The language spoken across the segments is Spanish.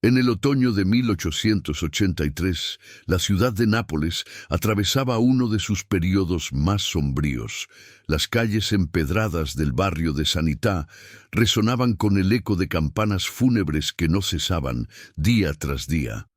En el otoño de 1883, la ciudad de Nápoles atravesaba uno de sus periodos más sombríos. Las calles empedradas del barrio de Sanità resonaban con el eco de campanas fúnebres que no cesaban día tras día.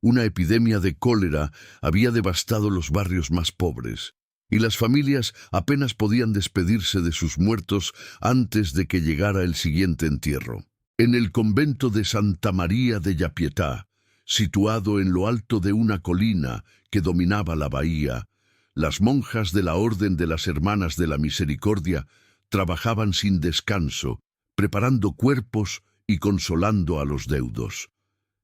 Una epidemia de cólera había devastado los barrios más pobres, y las familias apenas podían despedirse de sus muertos antes de que llegara el siguiente entierro. En el convento de Santa María della Pietà, situado en lo alto de una colina que dominaba la bahía, las monjas de la Orden de las Hermanas de la Misericordia trabajaban sin descanso, preparando cuerpos y consolando a los deudos.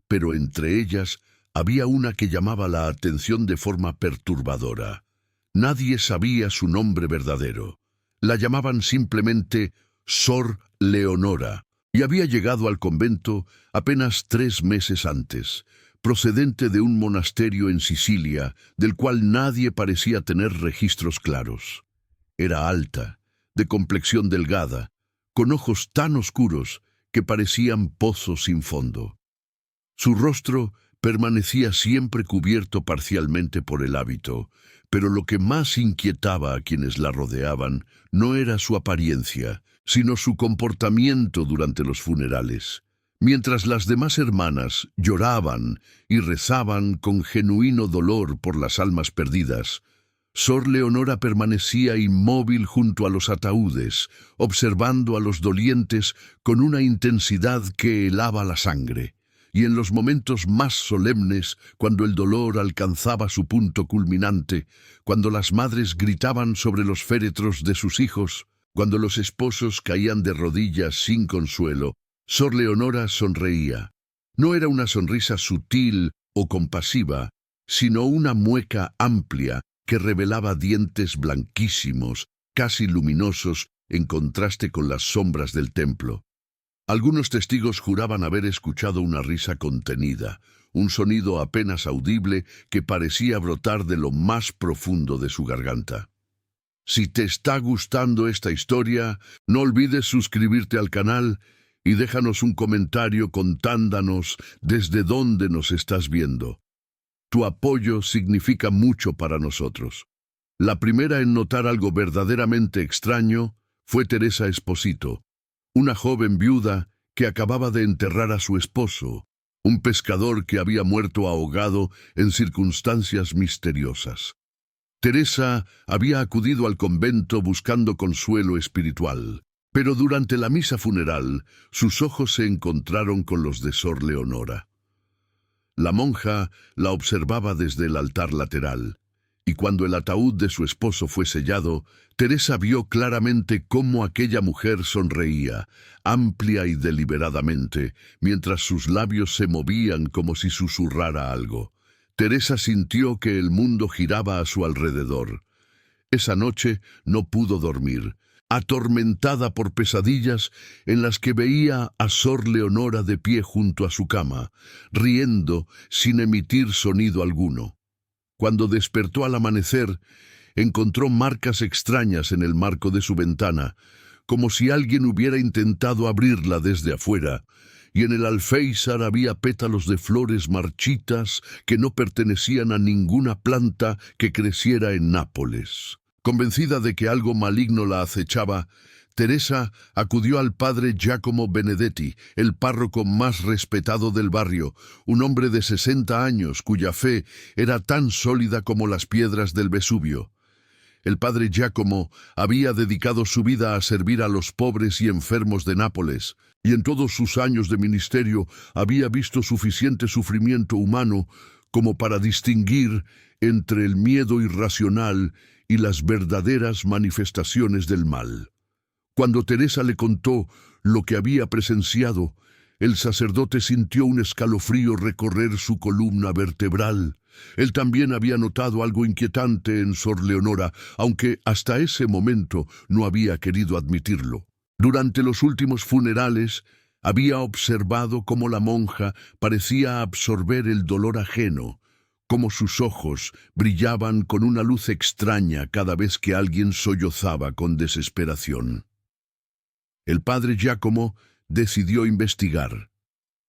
Pero entre ellas había una que llamaba la atención de forma perturbadora. Nadie sabía su nombre verdadero. La llamaban simplemente Sor Leonora, y había llegado al convento apenas 3 meses antes, procedente de un monasterio en Sicilia, del cual nadie parecía tener registros claros. Era alta, de complexión delgada, con ojos tan oscuros que parecían pozos sin fondo. Su rostro permanecía siempre cubierto parcialmente por el hábito, pero lo que más inquietaba a quienes la rodeaban no era su apariencia, sino su comportamiento durante los funerales. Mientras las demás hermanas lloraban y rezaban con genuino dolor por las almas perdidas, Sor Leonora permanecía inmóvil junto a los ataúdes, observando a los dolientes con una intensidad que helaba la sangre. Y en los momentos más solemnes, cuando el dolor alcanzaba su punto culminante, cuando las madres gritaban sobre los féretros de sus hijos, cuando los esposos caían de rodillas sin consuelo, Sor Leonora sonreía. No era una sonrisa sutil o compasiva, sino una mueca amplia que revelaba dientes blanquísimos, casi luminosos, en contraste con las sombras del templo. Algunos testigos juraban haber escuchado una risa contenida, un sonido apenas audible que parecía brotar de lo más profundo de su garganta. Si te está gustando esta historia, no olvides suscribirte al canal y déjanos un comentario contándonos desde dónde nos estás viendo. Tu apoyo significa mucho para nosotros. La primera en notar algo verdaderamente extraño fue Teresa Esposito, una joven viuda que acababa de enterrar a su esposo, un pescador que había muerto ahogado en circunstancias misteriosas. Teresa había acudido al convento buscando consuelo espiritual, pero durante la misa funeral sus ojos se encontraron con los de Sor Leonora. La monja la observaba desde el altar lateral, y cuando el ataúd de su esposo fue sellado, Teresa vio claramente cómo aquella mujer sonreía, amplia y deliberadamente, mientras sus labios se movían como si susurrara algo. Teresa sintió que el mundo giraba a su alrededor. Esa noche no pudo dormir, atormentada por pesadillas en las que veía a Sor Leonora de pie junto a su cama, riendo sin emitir sonido alguno. Cuando despertó al amanecer, encontró marcas extrañas en el marco de su ventana, como si alguien hubiera intentado abrirla desde afuera, y en el alféizar había pétalos de flores marchitas que no pertenecían a ninguna planta que creciera en Nápoles. Convencida de que algo maligno la acechaba, Teresa acudió al padre Giacomo Benedetti, el párroco más respetado del barrio, un hombre de 60 años cuya fe era tan sólida como las piedras del Vesubio. El padre Giacomo había dedicado su vida a servir a los pobres y enfermos de Nápoles, y en todos sus años de ministerio había visto suficiente sufrimiento humano como para distinguir entre el miedo irracional y las verdaderas manifestaciones del mal. Cuando Teresa le contó lo que había presenciado, el sacerdote sintió un escalofrío recorrer su columna vertebral. Él también había notado algo inquietante en Sor Leonora, aunque hasta ese momento no había querido admitirlo. Durante los últimos funerales, había observado cómo la monja parecía absorber el dolor ajeno, cómo sus ojos brillaban con una luz extraña cada vez que alguien sollozaba con desesperación. El padre Giacomo decidió investigar.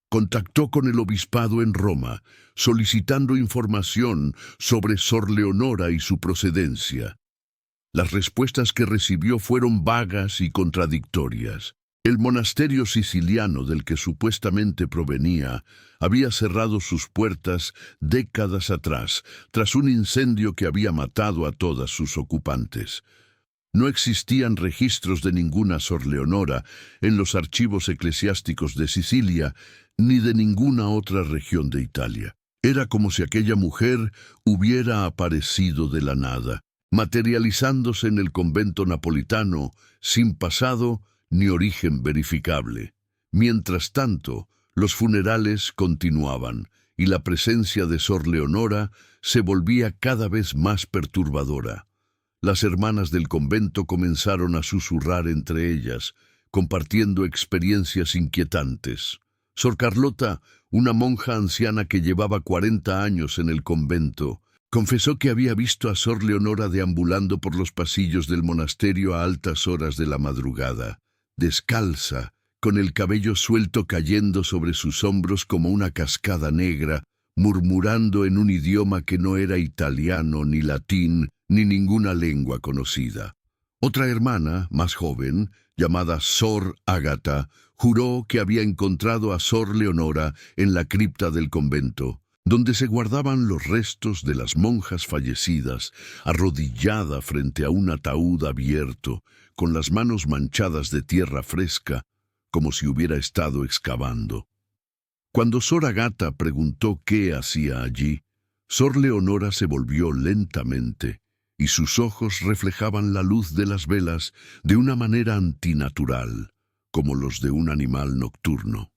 Contactó con el obispado en Roma, solicitando información sobre Sor Leonora y su procedencia. Las respuestas que recibió fueron vagas y contradictorias. El monasterio siciliano del que supuestamente provenía había cerrado sus puertas décadas atrás, tras un incendio que había matado a todas sus ocupantes. No existían registros de ninguna Sor Leonora en los archivos eclesiásticos de Sicilia ni de ninguna otra región de Italia. Era como si aquella mujer hubiera aparecido de la nada, materializándose en el convento napolitano sin pasado ni origen verificable. Mientras tanto, los funerales continuaban y la presencia de Sor Leonora se volvía cada vez más perturbadora. Las hermanas del convento comenzaron a susurrar entre ellas, compartiendo experiencias inquietantes. Sor Carlota, una monja anciana que llevaba 40 años en el convento, confesó que había visto a Sor Leonora deambulando por los pasillos del monasterio a altas horas de la madrugada, descalza, con el cabello suelto cayendo sobre sus hombros como una cascada negra, murmurando en un idioma que no era italiano ni latín ni ninguna lengua conocida. Otra hermana, más joven, llamada Sor Ágata, juró que había encontrado a Sor Leonora en la cripta del convento, donde se guardaban los restos de las monjas fallecidas, arrodillada frente a un ataúd abierto, con las manos manchadas de tierra fresca, como si hubiera estado excavando. Cuando Sor Ágata preguntó qué hacía allí, Sor Leonora se volvió lentamente, y sus ojos reflejaban la luz de las velas de una manera antinatural, como los de un animal nocturno.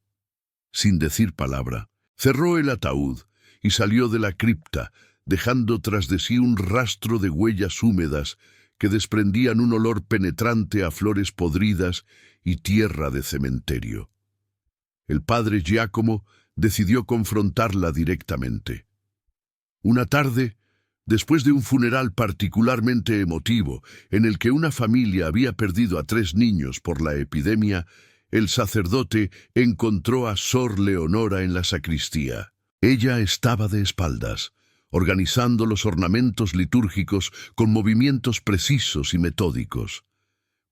Sin decir palabra, cerró el ataúd y salió de la cripta, dejando tras de sí un rastro de huellas húmedas que desprendían un olor penetrante a flores podridas y tierra de cementerio. El padre Giacomo decidió confrontarla directamente. Una tarde, después de un funeral particularmente emotivo, en el que una familia había perdido a 3 niños por la epidemia, el sacerdote encontró a Sor Leonora en la sacristía. Ella estaba de espaldas, organizando los ornamentos litúrgicos con movimientos precisos y metódicos.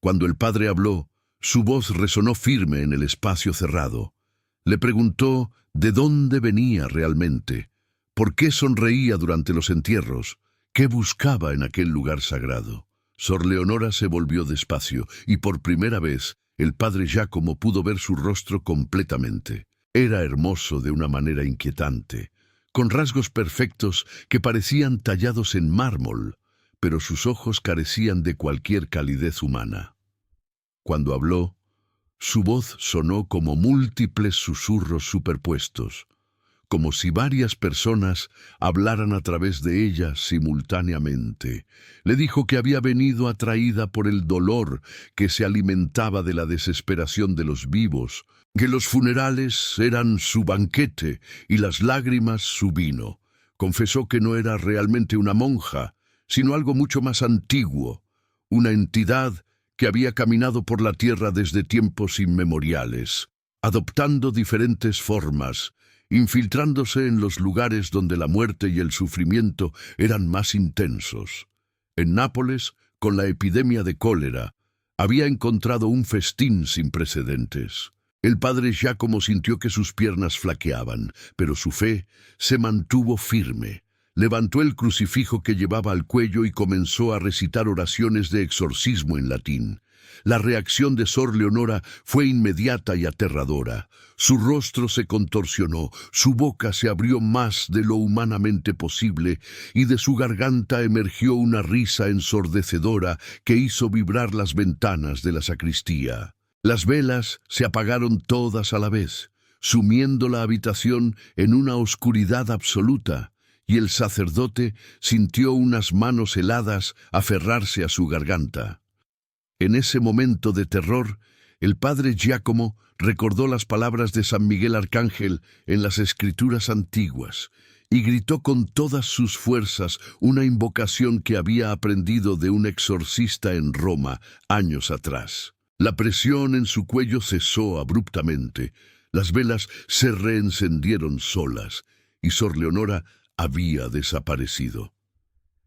Cuando el padre habló, su voz resonó firme en el espacio cerrado. Le preguntó de dónde venía realmente, por qué sonreía durante los entierros, qué buscaba en aquel lugar sagrado. Sor Leonora se volvió despacio y por primera vez el padre Giacomo pudo ver su rostro completamente. Era hermoso de una manera inquietante, con rasgos perfectos que parecían tallados en mármol, pero sus ojos carecían de cualquier calidez humana. Cuando habló, su voz sonó como múltiples susurros superpuestos, como si varias personas hablaran a través de ella simultáneamente. Le dijo que había venido atraída por el dolor que se alimentaba de la desesperación de los vivos, que los funerales eran su banquete y las lágrimas su vino. Confesó que no era realmente una monja, sino algo mucho más antiguo, una entidad que había caminado por la tierra desde tiempos inmemoriales, adoptando diferentes formas, infiltrándose en los lugares donde la muerte y el sufrimiento eran más intensos. En Nápoles, con la epidemia de cólera, había encontrado un festín sin precedentes. El padre Giacomo sintió que sus piernas flaqueaban, pero su fe se mantuvo firme. Levantó el crucifijo que llevaba al cuello y comenzó a recitar oraciones de exorcismo en latín. La reacción de Sor Leonora fue inmediata y aterradora. Su rostro se contorsionó, su boca se abrió más de lo humanamente posible y de su garganta emergió una risa ensordecedora que hizo vibrar las ventanas de la sacristía. Las velas se apagaron todas a la vez, sumiendo la habitación en una oscuridad absoluta, y el sacerdote sintió unas manos heladas aferrarse a su garganta. En ese momento de terror, el padre Giacomo recordó las palabras de San Miguel Arcángel en las Escrituras antiguas y gritó con todas sus fuerzas una invocación que había aprendido de un exorcista en Roma años atrás. La presión en su cuello cesó abruptamente. Las velas se reencendieron solas y Sor Leonora había desaparecido.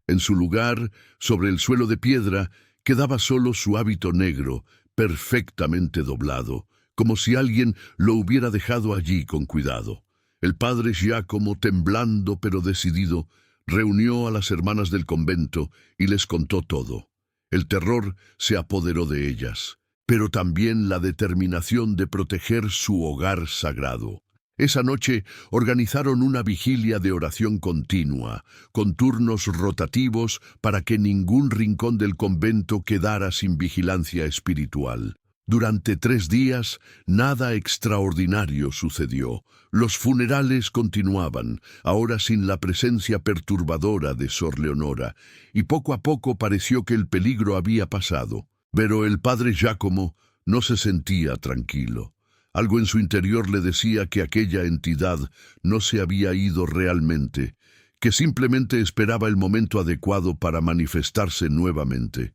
En su lugar, sobre el suelo de piedra, quedaba solo su hábito negro, perfectamente doblado, como si alguien lo hubiera dejado allí con cuidado. El padre Giacomo, temblando pero decidido, reunió a las hermanas del convento y les contó todo. El terror se apoderó de ellas, pero también la determinación de proteger su hogar sagrado. Esa noche organizaron una vigilia de oración continua, con turnos rotativos para que ningún rincón del convento quedara sin vigilancia espiritual. Durante 3 días, nada extraordinario sucedió. Los funerales continuaban, ahora sin la presencia perturbadora de Sor Leonora, y poco a poco pareció que el peligro había pasado. Pero el padre Giacomo no se sentía tranquilo. Algo en su interior le decía que aquella entidad no se había ido realmente, que simplemente esperaba el momento adecuado para manifestarse nuevamente.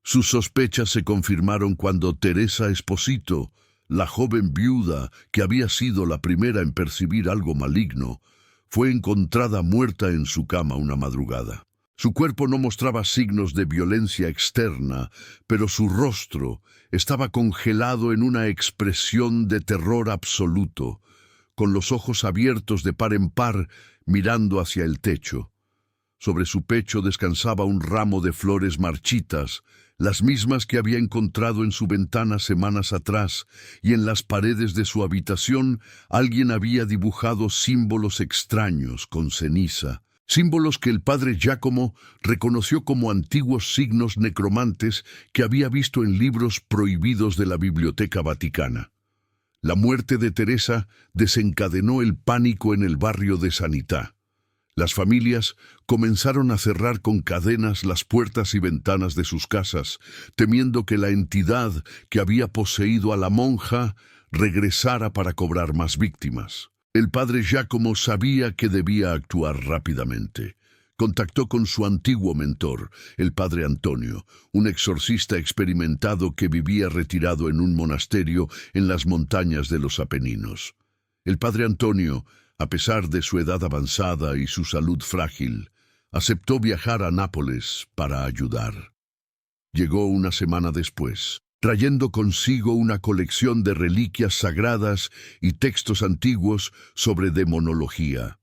Sus sospechas se confirmaron cuando Teresa Esposito, la joven viuda que había sido la primera en percibir algo maligno, fue encontrada muerta en su cama una madrugada. Su cuerpo no mostraba signos de violencia externa, pero su rostro estaba congelado en una expresión de terror absoluto, con los ojos abiertos de par en par, mirando hacia el techo. Sobre su pecho descansaba un ramo de flores marchitas, las mismas que había encontrado en su ventana semanas atrás, y en las paredes de su habitación alguien había dibujado símbolos extraños con ceniza. Símbolos que el padre Giacomo reconoció como antiguos signos necromantes que había visto en libros prohibidos de la Biblioteca Vaticana. La muerte de Teresa desencadenó el pánico en el barrio de Sanità. Las familias comenzaron a cerrar con cadenas las puertas y ventanas de sus casas, temiendo que la entidad que había poseído a la monja regresara para cobrar más víctimas. El padre Giacomo sabía que debía actuar rápidamente. Contactó con su antiguo mentor, el padre Antonio, un exorcista experimentado que vivía retirado en un monasterio en las montañas de los Apeninos. El padre Antonio, a pesar de su edad avanzada y su salud frágil, aceptó viajar a Nápoles para ayudar. Llegó una semana después, trayendo consigo una colección de reliquias sagradas y textos antiguos sobre demonología.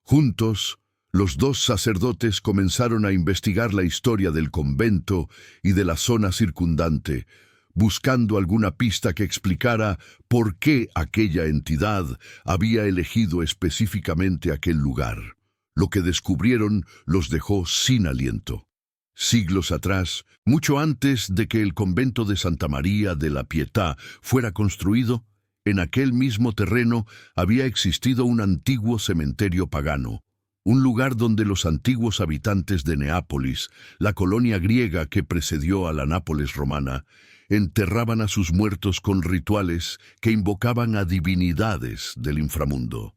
Juntos, los 2 sacerdotes comenzaron a investigar la historia del convento y de la zona circundante, buscando alguna pista que explicara por qué aquella entidad había elegido específicamente aquel lugar. Lo que descubrieron los dejó sin aliento. Siglos atrás, mucho antes de que el convento de Santa María de la Pietà fuera construido, en aquel mismo terreno había existido un antiguo cementerio pagano, un lugar donde los antiguos habitantes de Neápolis, la colonia griega que precedió a la Nápoles romana, enterraban a sus muertos con rituales que invocaban a divinidades del inframundo.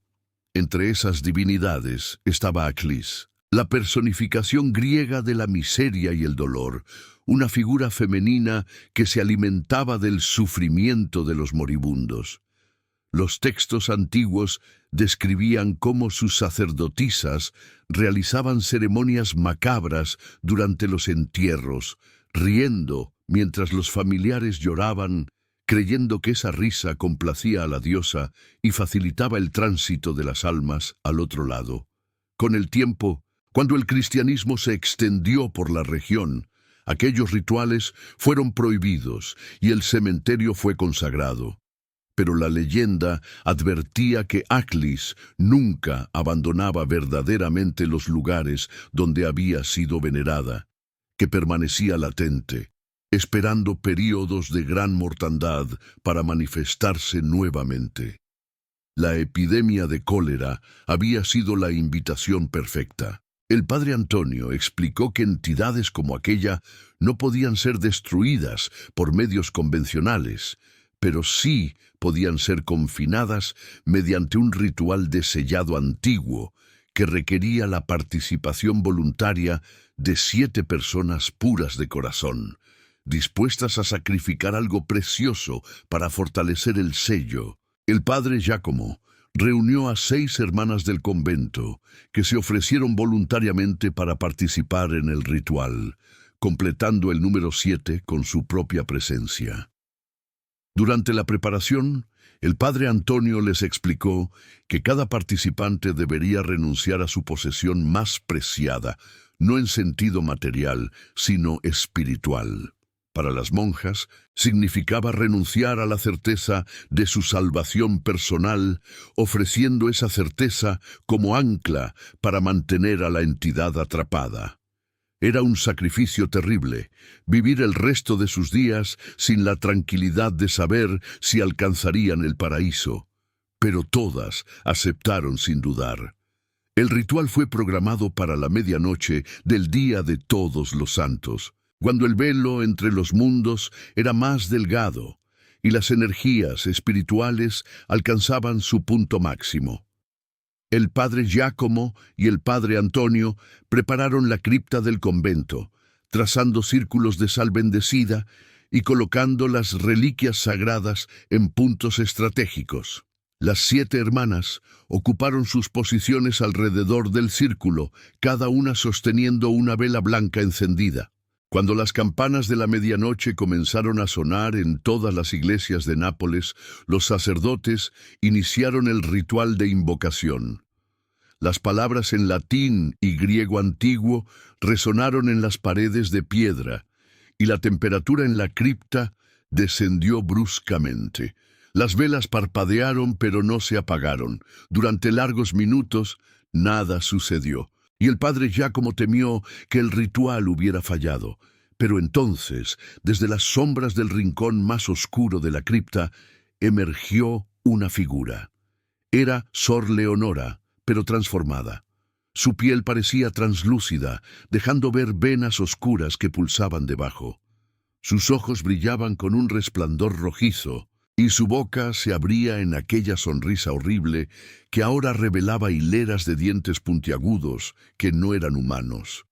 Entre esas divinidades estaba Aclis, la personificación griega de la miseria y el dolor, una figura femenina que se alimentaba del sufrimiento de los moribundos. Los textos antiguos describían cómo sus sacerdotisas realizaban ceremonias macabras durante los entierros, riendo mientras los familiares lloraban, creyendo que esa risa complacía a la diosa y facilitaba el tránsito de las almas al otro lado. Con el tiempo, cuando el cristianismo se extendió por la región, aquellos rituales fueron prohibidos y el cementerio fue consagrado. Pero la leyenda advertía que Aclis nunca abandonaba verdaderamente los lugares donde había sido venerada, que permanecía latente, esperando períodos de gran mortandad para manifestarse nuevamente. La epidemia de cólera había sido la invitación perfecta. El padre Antonio explicó que entidades como aquella no podían ser destruidas por medios convencionales, pero sí podían ser confinadas mediante un ritual de sellado antiguo que requería la participación voluntaria de 7 personas puras de corazón, dispuestas a sacrificar algo precioso para fortalecer el sello. El padre Giacomo reunió a 6 hermanas del convento que se ofrecieron voluntariamente para participar en el ritual, completando el número 7 con su propia presencia. Durante la preparación, el padre Antonio les explicó que cada participante debería renunciar a su posesión más preciada, no en sentido material, sino espiritual. Para las monjas, significaba renunciar a la certeza de su salvación personal, ofreciendo esa certeza como ancla para mantener a la entidad atrapada. Era un sacrificio terrible, vivir el resto de sus días sin la tranquilidad de saber si alcanzarían el paraíso. Pero todas aceptaron sin dudar. El ritual fue programado para la medianoche del Día de Todos los Santos, cuando el velo entre los mundos era más delgado y las energías espirituales alcanzaban su punto máximo. El padre Giacomo y el padre Antonio prepararon la cripta del convento, trazando círculos de sal bendecida y colocando las reliquias sagradas en puntos estratégicos. Las 7 hermanas ocuparon sus posiciones alrededor del círculo, cada una sosteniendo una vela blanca encendida. Cuando las campanas de la medianoche comenzaron a sonar en todas las iglesias de Nápoles, los sacerdotes iniciaron el ritual de invocación. Las palabras en latín y griego antiguo resonaron en las paredes de piedra, y la temperatura en la cripta descendió bruscamente. Las velas parpadearon, pero no se apagaron. Durante largos minutos, nada sucedió, y el padre Giacomo temió que el ritual hubiera fallado. Pero entonces, desde las sombras del rincón más oscuro de la cripta, emergió una figura. Era Sor Leonora, pero transformada. Su piel parecía translúcida, dejando ver venas oscuras que pulsaban debajo. Sus ojos brillaban con un resplandor rojizo, y su boca se abría en aquella sonrisa horrible que ahora revelaba hileras de dientes puntiagudos que no eran humanos.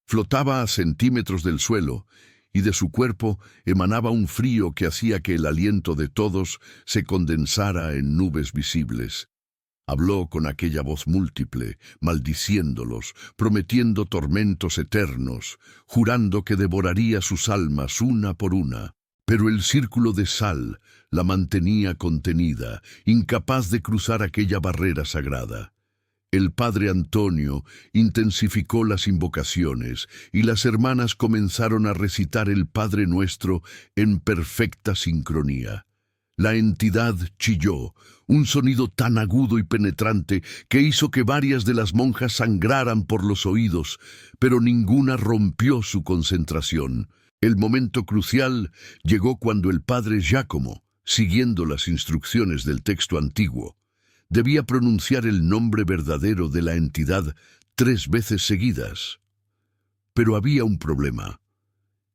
Flotaba a centímetros del suelo, y de su cuerpo emanaba un frío que hacía que el aliento de todos se condensara en nubes visibles. Habló con aquella voz múltiple, maldiciéndolos, prometiendo tormentos eternos, jurando que devoraría sus almas una por una. Pero el círculo de sal la mantenía contenida, incapaz de cruzar aquella barrera sagrada. El padre Antonio intensificó las invocaciones y las hermanas comenzaron a recitar el Padre Nuestro en perfecta sincronía. La entidad chilló, un sonido tan agudo y penetrante que hizo que varias de las monjas sangraran por los oídos, pero ninguna rompió su concentración. El momento crucial llegó cuando el padre Giacomo, siguiendo las instrucciones del texto antiguo, debía pronunciar el nombre verdadero de la entidad 3 veces seguidas. Pero había un problema.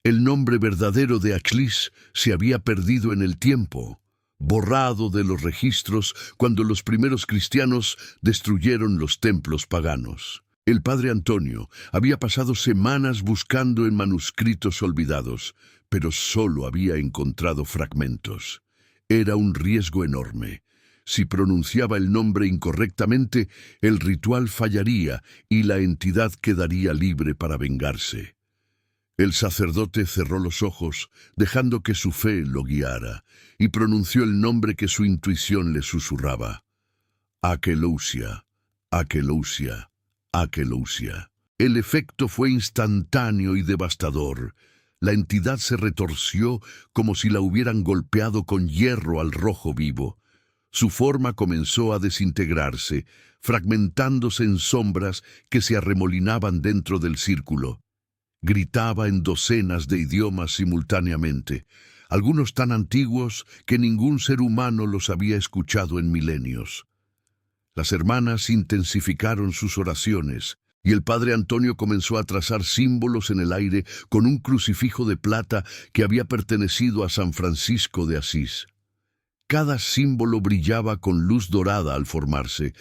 El nombre verdadero de Achlis se había perdido en el tiempo, borrado de los registros cuando los primeros cristianos destruyeron los templos paganos. El padre Antonio había pasado semanas buscando en manuscritos olvidados, pero solo había encontrado fragmentos. Era un riesgo enorme. Si pronunciaba el nombre incorrectamente, el ritual fallaría y la entidad quedaría libre para vengarse. El sacerdote cerró los ojos, dejando que su fe lo guiara, y pronunció el nombre que su intuición le susurraba. Akelousia, Akelousia, Akelousia. El efecto fue instantáneo y devastador. La entidad se retorció como si la hubieran golpeado con hierro al rojo vivo. Su forma comenzó a desintegrarse, fragmentándose en sombras que se arremolinaban dentro del círculo. Gritaba en docenas de idiomas simultáneamente, algunos tan antiguos que ningún ser humano los había escuchado en milenios. Las hermanas intensificaron sus oraciones, y el padre Antonio comenzó a trazar símbolos en el aire con un crucifijo de plata que había pertenecido a San Francisco de Asís. Cada símbolo brillaba con luz dorada al formarse,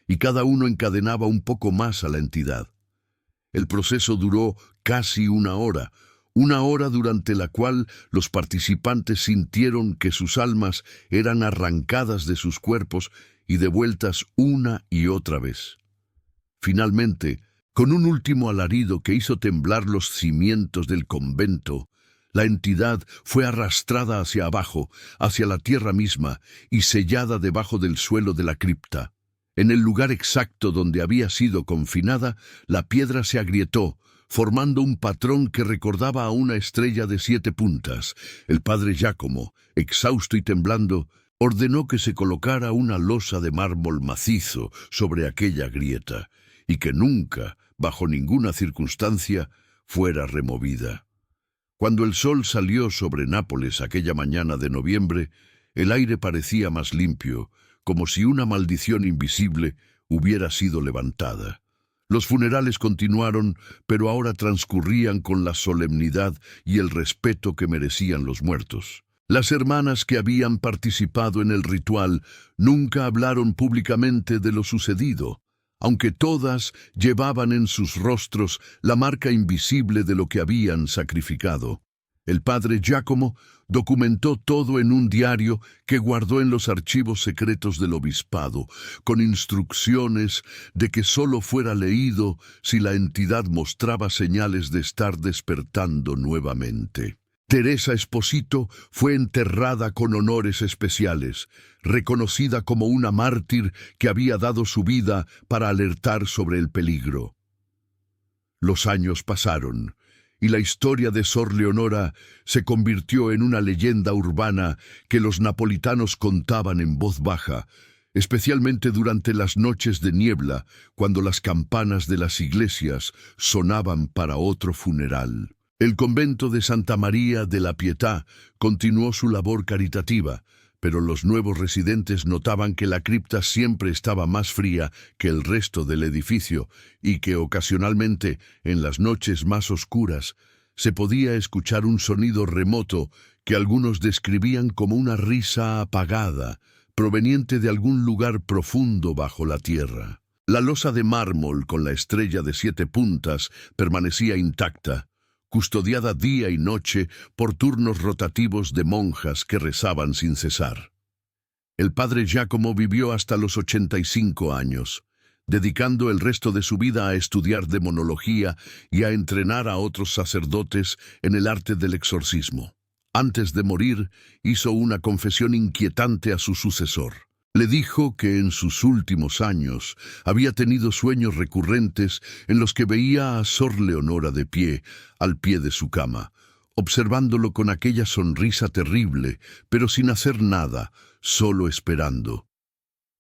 y cada uno encadenaba un poco más a la entidad. El proceso duró casi 1 hora, Una hora durante la cual los participantes sintieron que sus almas eran arrancadas de sus cuerpos y devueltas una y otra vez. Finalmente, con un último alarido que hizo temblar los cimientos del convento, la entidad fue arrastrada hacia abajo, hacia la tierra misma, y sellada debajo del suelo de la cripta. En el lugar exacto donde había sido confinada, la piedra se agrietó, formando un patrón que recordaba a una estrella de 7 puntas. El padre Giacomo, exhausto y temblando, ordenó que se colocara una losa de mármol macizo sobre aquella grieta, y que nunca, bajo ninguna circunstancia, fuera removida. Cuando el sol salió sobre Nápoles aquella mañana de noviembre, el aire parecía más limpio, como si una maldición invisible hubiera sido levantada. Los funerales continuaron, pero ahora transcurrían con la solemnidad y el respeto que merecían los muertos. Las hermanas que habían participado en el ritual nunca hablaron públicamente de lo sucedido, aunque todas llevaban en sus rostros la marca invisible de lo que habían sacrificado. El padre Giacomo documentó todo en un diario que guardó en los archivos secretos del obispado, con instrucciones de que solo fuera leído si la entidad mostraba señales de estar despertando nuevamente. Teresa Esposito fue enterrada con honores especiales, reconocida como una mártir que había dado su vida para alertar sobre el peligro. Los años pasaron, y la historia de Sor Leonora se convirtió en una leyenda urbana que los napolitanos contaban en voz baja, especialmente durante las noches de niebla, cuando las campanas de las iglesias sonaban para otro funeral. El convento de Santa María de la Pietà continuó su labor caritativa, pero los nuevos residentes notaban que la cripta siempre estaba más fría que el resto del edificio y que ocasionalmente, en las noches más oscuras, se podía escuchar un sonido remoto que algunos describían como una risa apagada, proveniente de algún lugar profundo bajo la tierra. La losa de mármol con la estrella de 7 puntas permanecía intacta, custodiada día y noche por turnos rotativos de monjas que rezaban sin cesar. El padre Giacomo vivió hasta los 85 años, dedicando el resto de su vida a estudiar demonología y a entrenar a otros sacerdotes en el arte del exorcismo. Antes de morir, hizo una confesión inquietante a su sucesor. Le dijo que en sus últimos años había tenido sueños recurrentes en los que veía a Sor Leonora de pie, al pie de su cama, observándolo con aquella sonrisa terrible, pero sin hacer nada, solo esperando.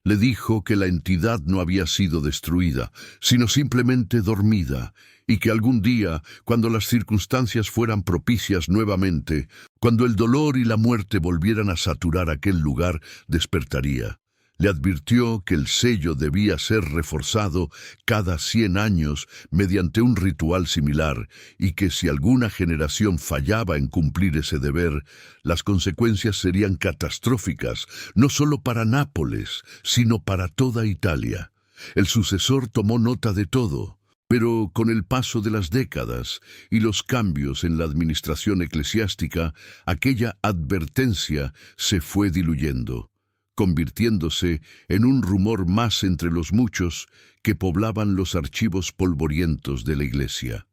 Le dijo que la entidad no había sido destruida, sino simplemente dormida, y que algún día, cuando las circunstancias fueran propicias nuevamente, cuando el dolor y la muerte volvieran a saturar aquel lugar, despertaría. Le advirtió que el sello debía ser reforzado cada 100 años mediante un ritual similar y que si alguna generación fallaba en cumplir ese deber, las consecuencias serían catastróficas, no solo para Nápoles, sino para toda Italia. El sucesor tomó nota de todo, pero con el paso de las décadas y los cambios en la administración eclesiástica, aquella advertencia se fue diluyendo, convirtiéndose en un rumor más entre los muchos que poblaban los archivos polvorientos de la Iglesia.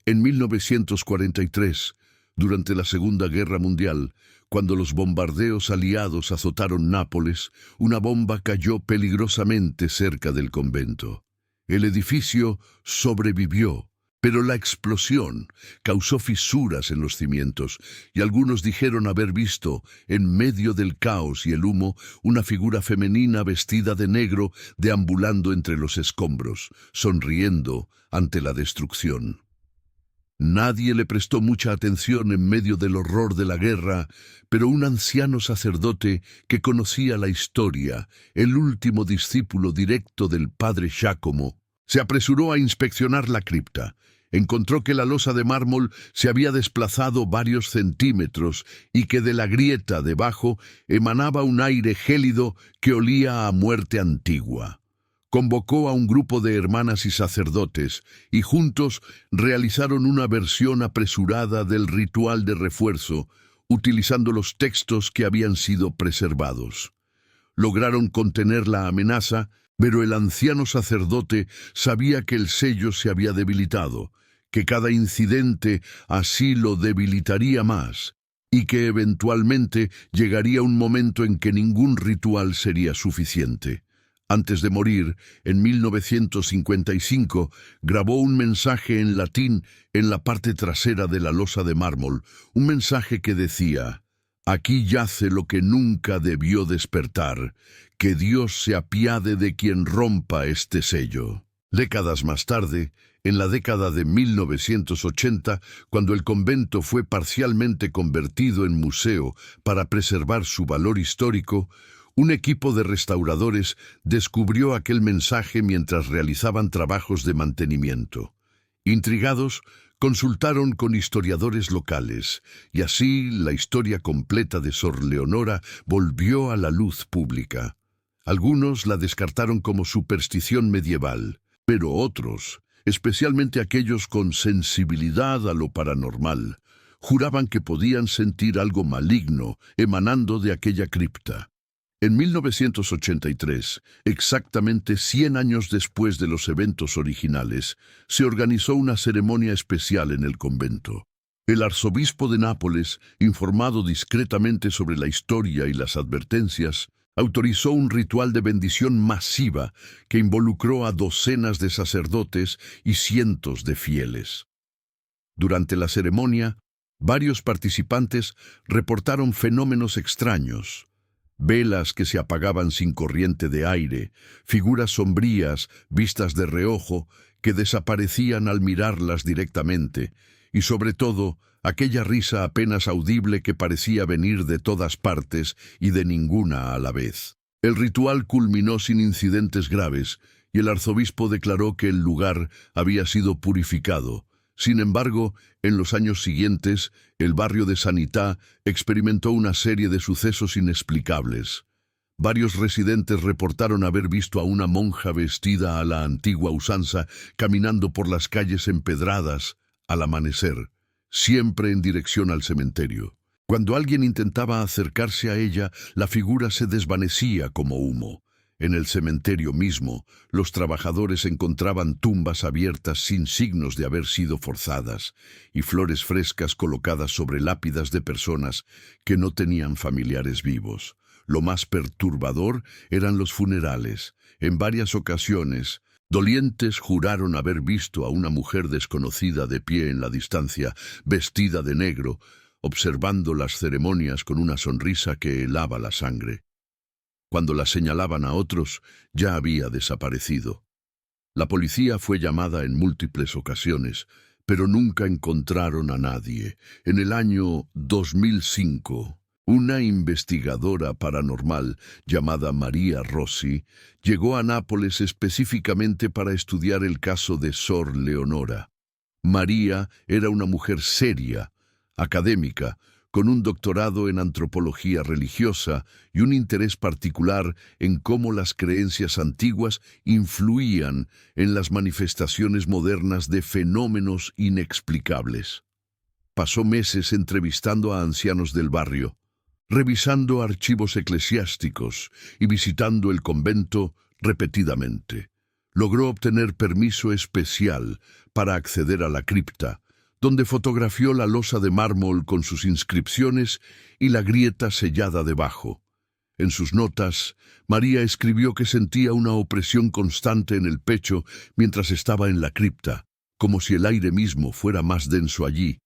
En 1943, durante la Segunda Guerra Mundial, cuando los bombardeos aliados azotaron Nápoles, una bomba cayó peligrosamente cerca del convento. El edificio sobrevivió, pero la explosión causó fisuras en los cimientos y algunos dijeron haber visto, en medio del caos y el humo, una figura femenina vestida de negro deambulando entre los escombros, sonriendo ante la destrucción. Nadie le prestó mucha atención en medio del horror de la guerra, pero un anciano sacerdote que conocía la historia, el último discípulo directo del padre Giacomo, se apresuró a inspeccionar la cripta. Encontró que la losa de mármol se había desplazado varios centímetros y que de la grieta debajo emanaba un aire gélido que olía a muerte antigua. convocó a un grupo de hermanas y sacerdotes, y juntos realizaron una versión apresurada del ritual de refuerzo, utilizando los textos que habían sido preservados. Lograron contener la amenaza, pero el anciano sacerdote sabía que el sello se había debilitado, que cada incidente así lo debilitaría más, y que eventualmente llegaría un momento en que ningún ritual sería suficiente. Antes de morir, en 1955, grabó un mensaje en latín en la parte trasera de la losa de mármol, un mensaje que decía: «Aquí yace lo que nunca debió despertar, que Dios se apiade de quien rompa este sello». Décadas más tarde, en la década de 1980, cuando el convento fue parcialmente convertido en museo para preservar su valor histórico, un equipo de restauradores descubrió aquel mensaje mientras realizaban trabajos de mantenimiento. Intrigados, consultaron con historiadores locales, y así la historia completa de Sor Leonora volvió a la luz pública. Algunos la descartaron como superstición medieval, pero otros, especialmente aquellos con sensibilidad a lo paranormal, juraban que podían sentir algo maligno emanando de aquella cripta. En 1983, exactamente 100 años después de los eventos originales, se organizó una ceremonia especial en el convento. El arzobispo de Nápoles, informado discretamente sobre la historia y las advertencias, autorizó un ritual de bendición masiva que involucró a docenas de sacerdotes y cientos de fieles. Durante la ceremonia, varios participantes reportaron fenómenos extraños: velas que se apagaban sin corriente de aire, figuras sombrías vistas de reojo que desaparecían al mirarlas directamente, y sobre todo, aquella risa apenas audible que parecía venir de todas partes y de ninguna a la vez. El ritual culminó sin incidentes graves, y el arzobispo declaró que el lugar había sido purificado. Sin embargo, en los años siguientes, el barrio de Sanità experimentó una serie de sucesos inexplicables. Varios residentes reportaron haber visto a una monja vestida a la antigua usanza caminando por las calles empedradas al amanecer, siempre en dirección al cementerio. Cuando alguien intentaba acercarse a ella, la figura se desvanecía como humo. En el cementerio mismo, los trabajadores encontraban tumbas abiertas sin signos de haber sido forzadas, y flores frescas colocadas sobre lápidas de personas que no tenían familiares vivos. Lo más perturbador eran los funerales. En varias ocasiones, dolientes juraron haber visto a una mujer desconocida de pie en la distancia, vestida de negro, observando las ceremonias con una sonrisa que helaba la sangre. Cuando la señalaban a otros, ya había desaparecido. La policía fue llamada en múltiples ocasiones, pero nunca encontraron a nadie. En el año 2005, una investigadora paranormal llamada María Rossi llegó a Nápoles específicamente para estudiar el caso de Sor Leonora. María era una mujer seria, académica, con un doctorado en antropología religiosa y un interés particular en cómo las creencias antiguas influían en las manifestaciones modernas de fenómenos inexplicables. Pasó meses entrevistando a ancianos del barrio, revisando archivos eclesiásticos y visitando el convento repetidamente. Logró obtener permiso especial para acceder a la cripta, donde fotografió la losa de mármol con sus inscripciones y la grieta sellada debajo. En sus notas, María escribió que sentía una opresión constante en el pecho mientras estaba en la cripta, como si el aire mismo fuera más denso allí,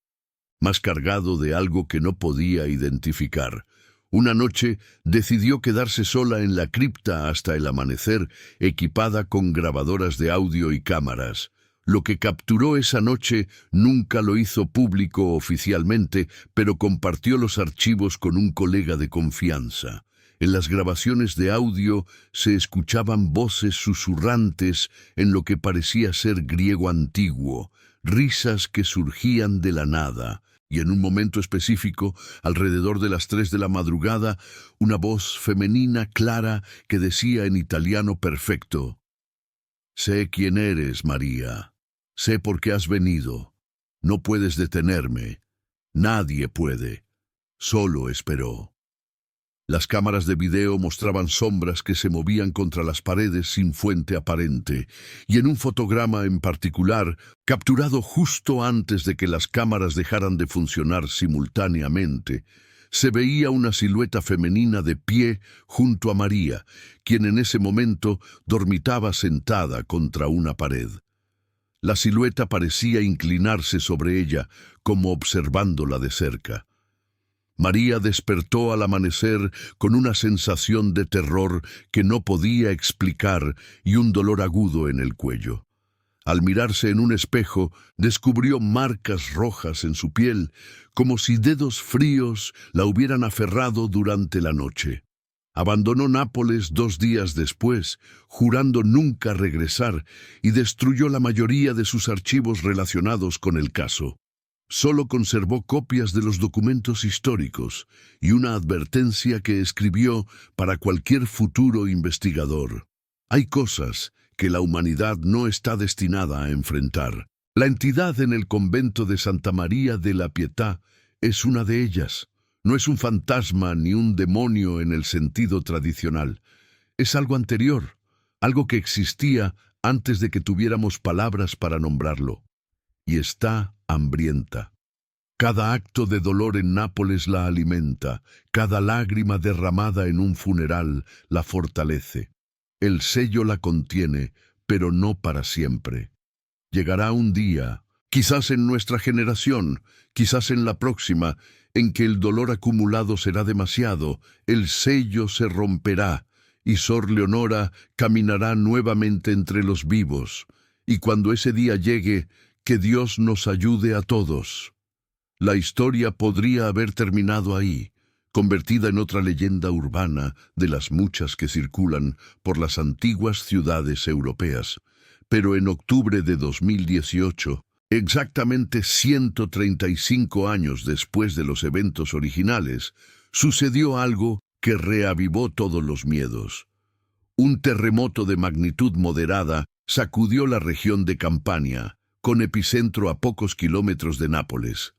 más cargado de algo que no podía identificar. Una noche decidió quedarse sola en la cripta hasta el amanecer, equipada con grabadoras de audio y cámaras. Lo que capturó esa noche nunca lo hizo público oficialmente, pero compartió los archivos con un colega de confianza. En las grabaciones de audio se escuchaban voces susurrantes en lo que parecía ser griego antiguo, risas que surgían de la nada, y en un momento específico, alrededor de las 3 de la madrugada, una voz femenina clara que decía en italiano perfecto: Sé quién eres, María. Sé por qué has venido. No puedes detenerme. Nadie puede. Solo esperó. Las cámaras de video mostraban sombras que se movían contra las paredes sin fuente aparente, y en un fotograma en particular, capturado justo antes de que las cámaras dejaran de funcionar simultáneamente, se veía una silueta femenina de pie junto a María, quien en ese momento dormitaba sentada contra una pared. La silueta parecía inclinarse sobre ella, como observándola de cerca. María despertó al amanecer con una sensación de terror que no podía explicar y un dolor agudo en el cuello. Al mirarse en un espejo, descubrió marcas rojas en su piel, como si dedos fríos la hubieran aferrado durante la noche. Abandonó Nápoles 2 días después, jurando nunca regresar, y destruyó la mayoría de sus archivos relacionados con el caso. Solo conservó copias de los documentos históricos y una advertencia que escribió para cualquier futuro investigador. Hay cosas que la humanidad no está destinada a enfrentar. La entidad en el convento de Santa María de la Pietà es una de ellas. No es un fantasma ni un demonio en el sentido tradicional. Es algo anterior, algo que existía antes de que tuviéramos palabras para nombrarlo. Y está hambrienta. Cada acto de dolor en Nápoles la alimenta, cada lágrima derramada en un funeral la fortalece. El sello la contiene, pero no para siempre. Llegará un día, quizás en nuestra generación, quizás en la próxima, en que el dolor acumulado será demasiado, el sello se romperá, y Sor Leonora caminará nuevamente entre los vivos. Y cuando ese día llegue, que Dios nos ayude a todos. La historia podría haber terminado ahí, convertida en otra leyenda urbana de las muchas que circulan por las antiguas ciudades europeas. Pero en octubre de 2018, exactamente 135 años después de los eventos originales, sucedió algo que reavivó todos los miedos. Un terremoto de magnitud moderada sacudió la región de Campania, con epicentro a pocos kilómetros de Nápoles.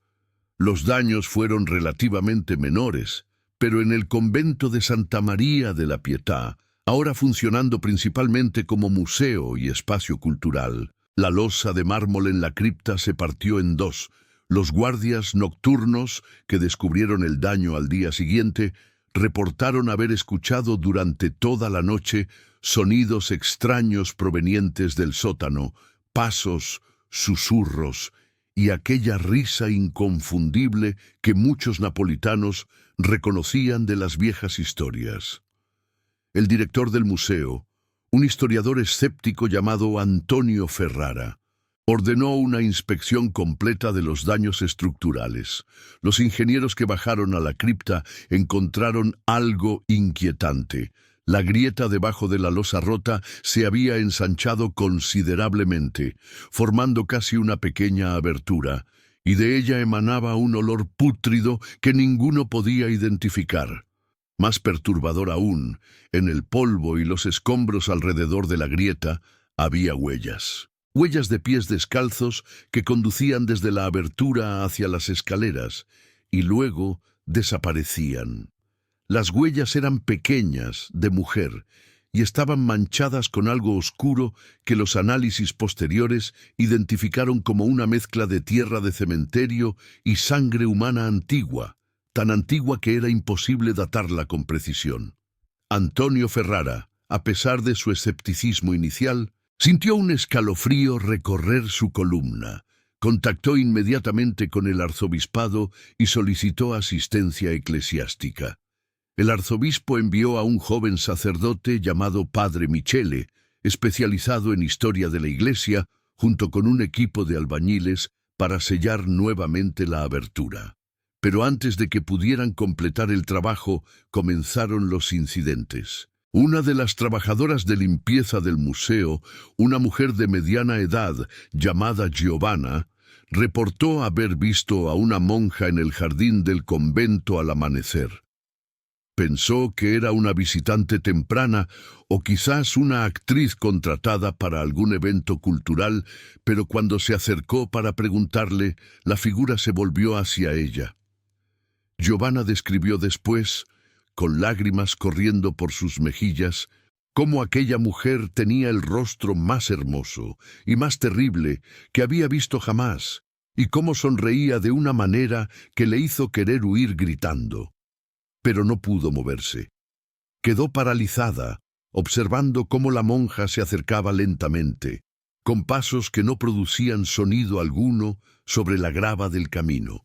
Los daños fueron relativamente menores, pero en el convento de Santa María de la Pietà, ahora funcionando principalmente como museo y espacio cultural, la losa de mármol en la cripta se partió en dos. Los guardias nocturnos, que descubrieron el daño al día siguiente, reportaron haber escuchado durante toda la noche sonidos extraños provenientes del sótano, pasos, susurros y aquella risa inconfundible que muchos napolitanos reconocían de las viejas historias. El director del museo, un historiador escéptico llamado Antonio Ferrara, ordenó una inspección completa de los daños estructurales. Los ingenieros que bajaron a la cripta encontraron algo inquietante. La grieta debajo de la losa rota se había ensanchado considerablemente, formando casi una pequeña abertura, y de ella emanaba un olor pútrido que ninguno podía identificar. Más perturbador aún, en el polvo y los escombros alrededor de la grieta había huellas. Huellas de pies descalzos que conducían desde la abertura hacia las escaleras y luego desaparecían. Las huellas eran pequeñas, de mujer, y estaban manchadas con algo oscuro que los análisis posteriores identificaron como una mezcla de tierra de cementerio y sangre humana antigua, tan antigua que era imposible datarla con precisión. Antonio Ferrara, a pesar de su escepticismo inicial, sintió un escalofrío recorrer su columna. Contactó inmediatamente con el arzobispado y solicitó asistencia eclesiástica. El arzobispo envió a un joven sacerdote llamado Padre Michele, especializado en historia de la Iglesia, junto con un equipo de albañiles para sellar nuevamente la abertura. Pero antes de que pudieran completar el trabajo, comenzaron los incidentes. Una de las trabajadoras de limpieza del museo, una mujer de mediana edad llamada Giovanna, reportó haber visto a una monja en el jardín del convento al amanecer. Pensó que era una visitante temprana o quizás una actriz contratada para algún evento cultural, pero cuando se acercó para preguntarle, la figura se volvió hacia ella. Giovanna describió después, con lágrimas corriendo por sus mejillas, cómo aquella mujer tenía el rostro más hermoso y más terrible que había visto jamás, y cómo sonreía de una manera que le hizo querer huir gritando. Pero no pudo moverse. Quedó paralizada, observando cómo la monja se acercaba lentamente, con pasos que no producían sonido alguno sobre la grava del camino.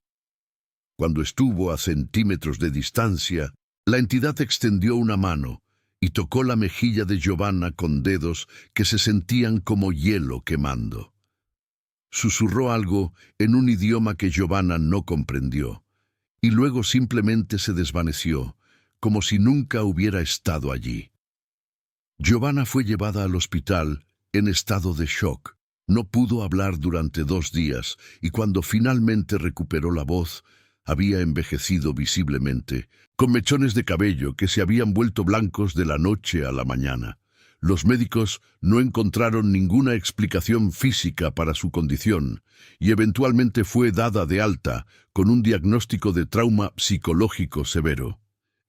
Cuando estuvo a centímetros de distancia, la entidad extendió una mano y tocó la mejilla de Giovanna con dedos que se sentían como hielo quemando. Susurró algo en un idioma que Giovanna no comprendió, y luego simplemente se desvaneció, como si nunca hubiera estado allí. Giovanna fue llevada al hospital en estado de shock. No pudo hablar durante 2 días, y cuando finalmente recuperó la voz, había envejecido visiblemente, con mechones de cabello que se habían vuelto blancos de la noche a la mañana. Los médicos no encontraron ninguna explicación física para su condición y eventualmente fue dada de alta con un diagnóstico de trauma psicológico severo.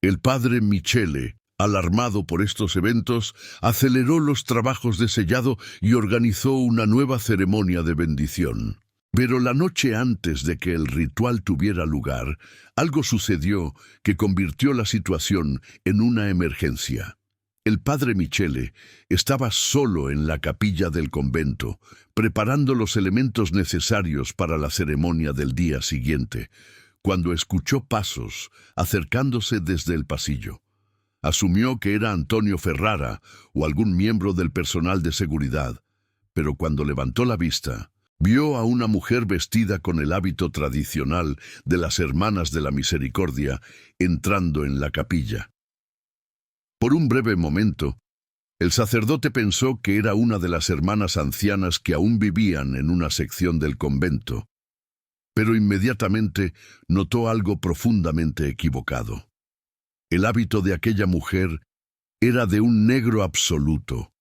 El padre Michele, alarmado por estos eventos, aceleró los trabajos de sellado y organizó una nueva ceremonia de bendición. Pero la noche antes de que el ritual tuviera lugar, algo sucedió que convirtió la situación en una emergencia. El padre Michele estaba solo en la capilla del convento, preparando los elementos necesarios para la ceremonia del día siguiente, cuando escuchó pasos acercándose desde el pasillo. Asumió que era Antonio Ferrara o algún miembro del personal de seguridad, pero cuando levantó la vista, vio a una mujer vestida con el hábito tradicional de las Hermanas de la Misericordia entrando en la capilla. Por un breve momento, el sacerdote pensó que era una de las hermanas ancianas que aún vivían en una sección del convento, pero inmediatamente notó algo profundamente equivocado. El hábito de aquella mujer era de un negro absoluto,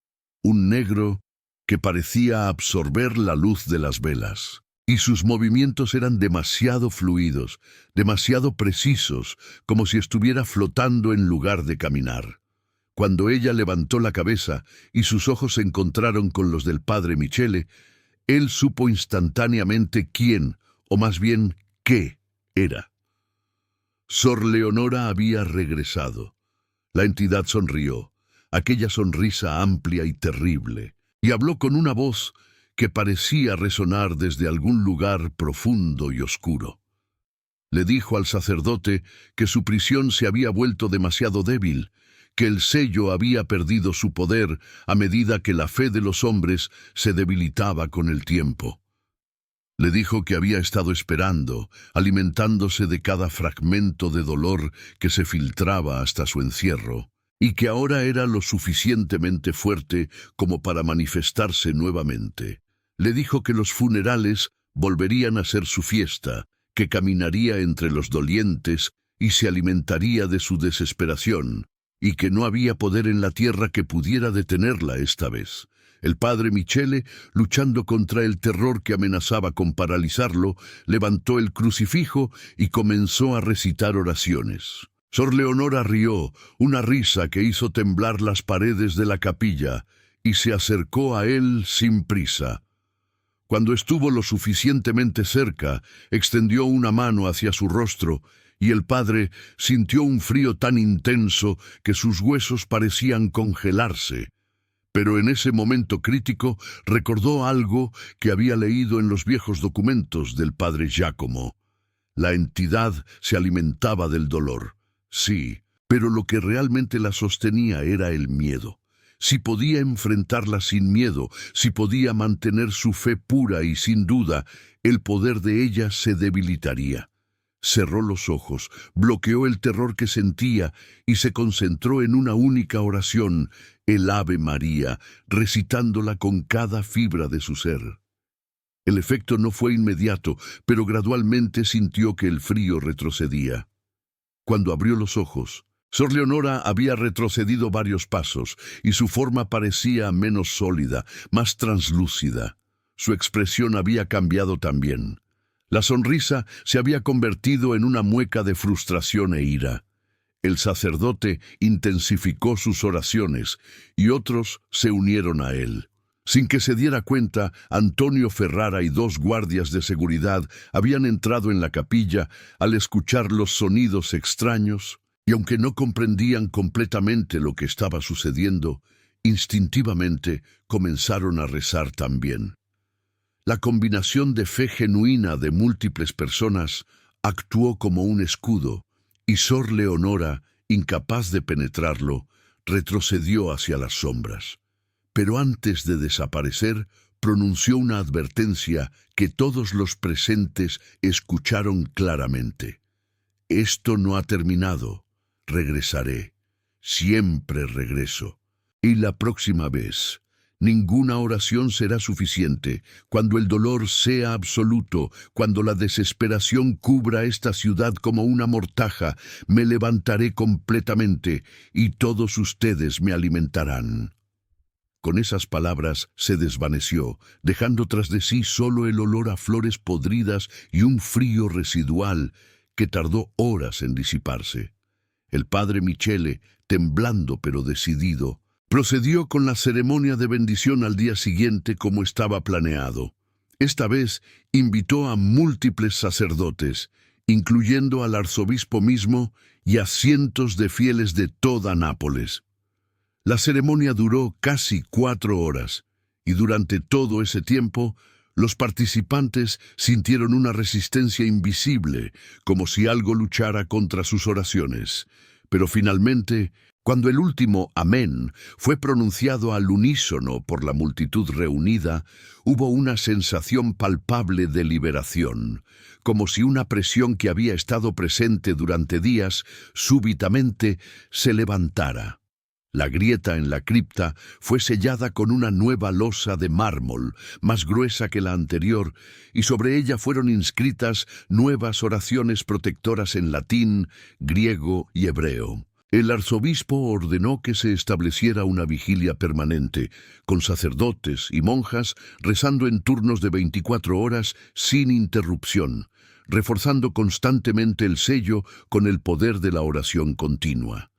un negro que parecía absorber la luz de las velas, y sus movimientos eran demasiado fluidos, demasiado precisos, como si estuviera flotando en lugar de caminar. Cuando ella levantó la cabeza y sus ojos se encontraron con los del padre Michele, él supo instantáneamente quién, o más bien qué, era. Sor Leonora había regresado. La entidad sonrió, aquella sonrisa amplia y terrible, y habló con una voz que parecía resonar desde algún lugar profundo y oscuro. Le dijo al sacerdote que su prisión se había vuelto demasiado débil, que el sello había perdido su poder a medida que la fe de los hombres se debilitaba con el tiempo. Le dijo que había estado esperando, alimentándose de cada fragmento de dolor que se filtraba hasta su encierro, y que ahora era lo suficientemente fuerte como para manifestarse nuevamente. Le dijo que los funerales volverían a ser su fiesta, que caminaría entre los dolientes y se alimentaría de su desesperación, y que no había poder en la tierra que pudiera detenerla esta vez. El padre Michele, luchando contra el terror que amenazaba con paralizarlo, levantó el crucifijo y comenzó a recitar oraciones. Sor Leonora rió, una risa que hizo temblar las paredes de la capilla, y se acercó a él sin prisa. Cuando estuvo lo suficientemente cerca, extendió una mano hacia su rostro, y el padre sintió un frío tan intenso que sus huesos parecían congelarse. Pero en ese momento crítico recordó algo que había leído en los viejos documentos del padre Giacomo. La entidad se alimentaba del dolor, sí, pero lo que realmente la sostenía era el miedo. Si podía enfrentarla sin miedo, si podía mantener su fe pura y sin duda, el poder de ella se debilitaría. Cerró los ojos, bloqueó el terror que sentía y se concentró en una única oración, el Ave María, recitándola con cada fibra de su ser. El efecto no fue inmediato, pero gradualmente sintió que el frío retrocedía. Cuando abrió los ojos, Sor Leonora había retrocedido varios pasos y su forma parecía menos sólida, más translúcida. Su expresión había cambiado también. La sonrisa se había convertido en una mueca de frustración e ira. El sacerdote intensificó sus oraciones y otros se unieron a él. Sin que se diera cuenta, Antonio Ferrara y 2 guardias de seguridad habían entrado en la capilla al escuchar los sonidos extraños, y aunque no comprendían completamente lo que estaba sucediendo, instintivamente comenzaron a rezar también. La combinación de fe genuina de múltiples personas actuó como un escudo, y Sor Leonora, incapaz de penetrarlo, retrocedió hacia las sombras. Pero antes de desaparecer, pronunció una advertencia que todos los presentes escucharon claramente. «Esto no ha terminado. Regresaré. Siempre regreso. Y la próxima vez, ninguna oración será suficiente. Cuando el dolor sea absoluto, cuando la desesperación cubra esta ciudad como una mortaja, me levantaré completamente y todos ustedes me alimentarán». Con esas palabras se desvaneció, dejando tras de sí solo el olor a flores podridas y un frío residual que tardó horas en disiparse. El padre Michele, temblando pero decidido, procedió con la ceremonia de bendición al día siguiente como estaba planeado. Esta vez invitó a múltiples sacerdotes, incluyendo al arzobispo mismo y a cientos de fieles de toda Nápoles. La ceremonia duró casi 4 horas, y durante todo ese tiempo, los participantes sintieron una resistencia invisible, como si algo luchara contra sus oraciones. Pero finalmente, cuando el último amén fue pronunciado al unísono por la multitud reunida, hubo una sensación palpable de liberación, como si una presión que había estado presente durante días súbitamente se levantara. La grieta en la cripta fue sellada con una nueva losa de mármol, más gruesa que la anterior, y sobre ella fueron inscritas nuevas oraciones protectoras en latín, griego y hebreo. El arzobispo ordenó que se estableciera una vigilia permanente, con sacerdotes y monjas rezando en turnos de 24 horas sin interrupción, reforzando constantemente el sello con el poder de la oración continua.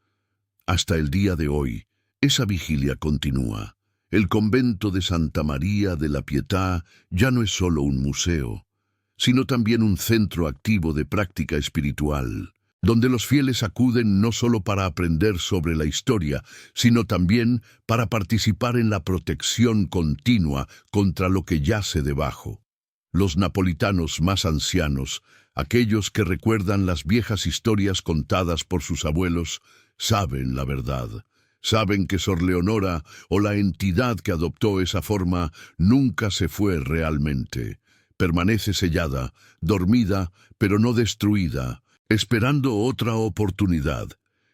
Hasta el día de hoy, esa vigilia continúa. El convento de Santa María de la Pietà ya no es solo un museo, sino también un centro activo de práctica espiritual, donde los fieles acuden no solo para aprender sobre la historia, sino también para participar en la protección continua contra lo que yace debajo. Los napolitanos más ancianos, aquellos que recuerdan las viejas historias contadas por sus abuelos, saben la verdad. Saben que Sor Leonora, o la entidad que adoptó esa forma, nunca se fue realmente. Permanece sellada, dormida, pero no destruida, esperando otra oportunidad.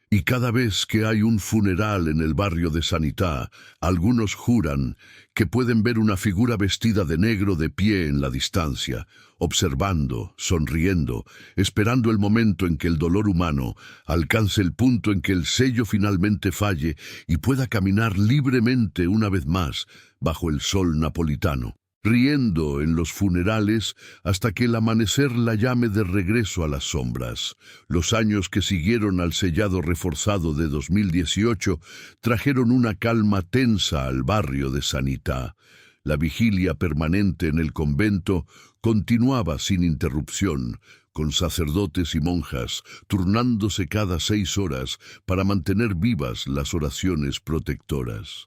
Y cada vez que hay un funeral en el barrio de Sanità, algunos juran que pueden ver una figura vestida de negro de pie en la distancia, observando, sonriendo, esperando el momento en que el dolor humano alcance el punto en que el sello finalmente falle y pueda caminar libremente una vez más bajo el sol napolitano, riendo en los funerales hasta que el amanecer la llame de regreso a las sombras. Los años que siguieron al sellado reforzado de 2018 trajeron una calma tensa al barrio de Sanità. La vigilia permanente en el convento continuaba sin interrupción, con sacerdotes y monjas turnándose cada 6 horas para mantener vivas las oraciones protectoras.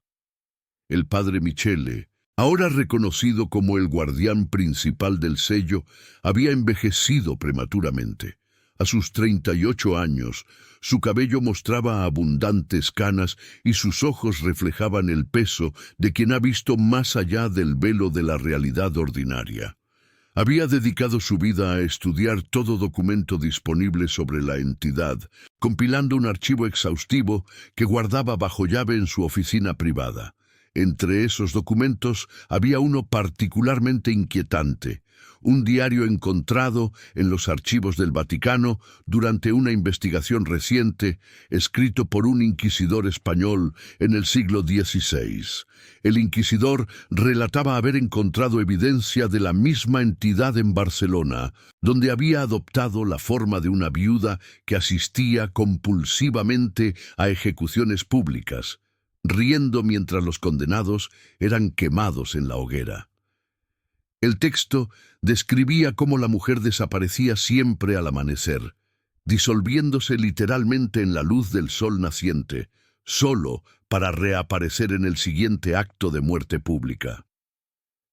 El padre Michele, ahora reconocido como el guardián principal del sello, había envejecido prematuramente. A sus 38 años, su cabello mostraba abundantes canas y sus ojos reflejaban el peso de quien ha visto más allá del velo de la realidad ordinaria. Había dedicado su vida a estudiar todo documento disponible sobre la entidad, compilando un archivo exhaustivo que guardaba bajo llave en su oficina privada. Entre esos documentos había uno particularmente inquietante, un diario encontrado en los archivos del Vaticano durante una investigación reciente, escrito por un inquisidor español en el siglo XVI. El inquisidor relataba haber encontrado evidencia de la misma entidad en Barcelona, donde había adoptado la forma de una viuda que asistía compulsivamente a ejecuciones públicas, riendo mientras los condenados eran quemados en la hoguera. El texto describía cómo la mujer desaparecía siempre al amanecer, disolviéndose literalmente en la luz del sol naciente, solo para reaparecer en el siguiente acto de muerte pública.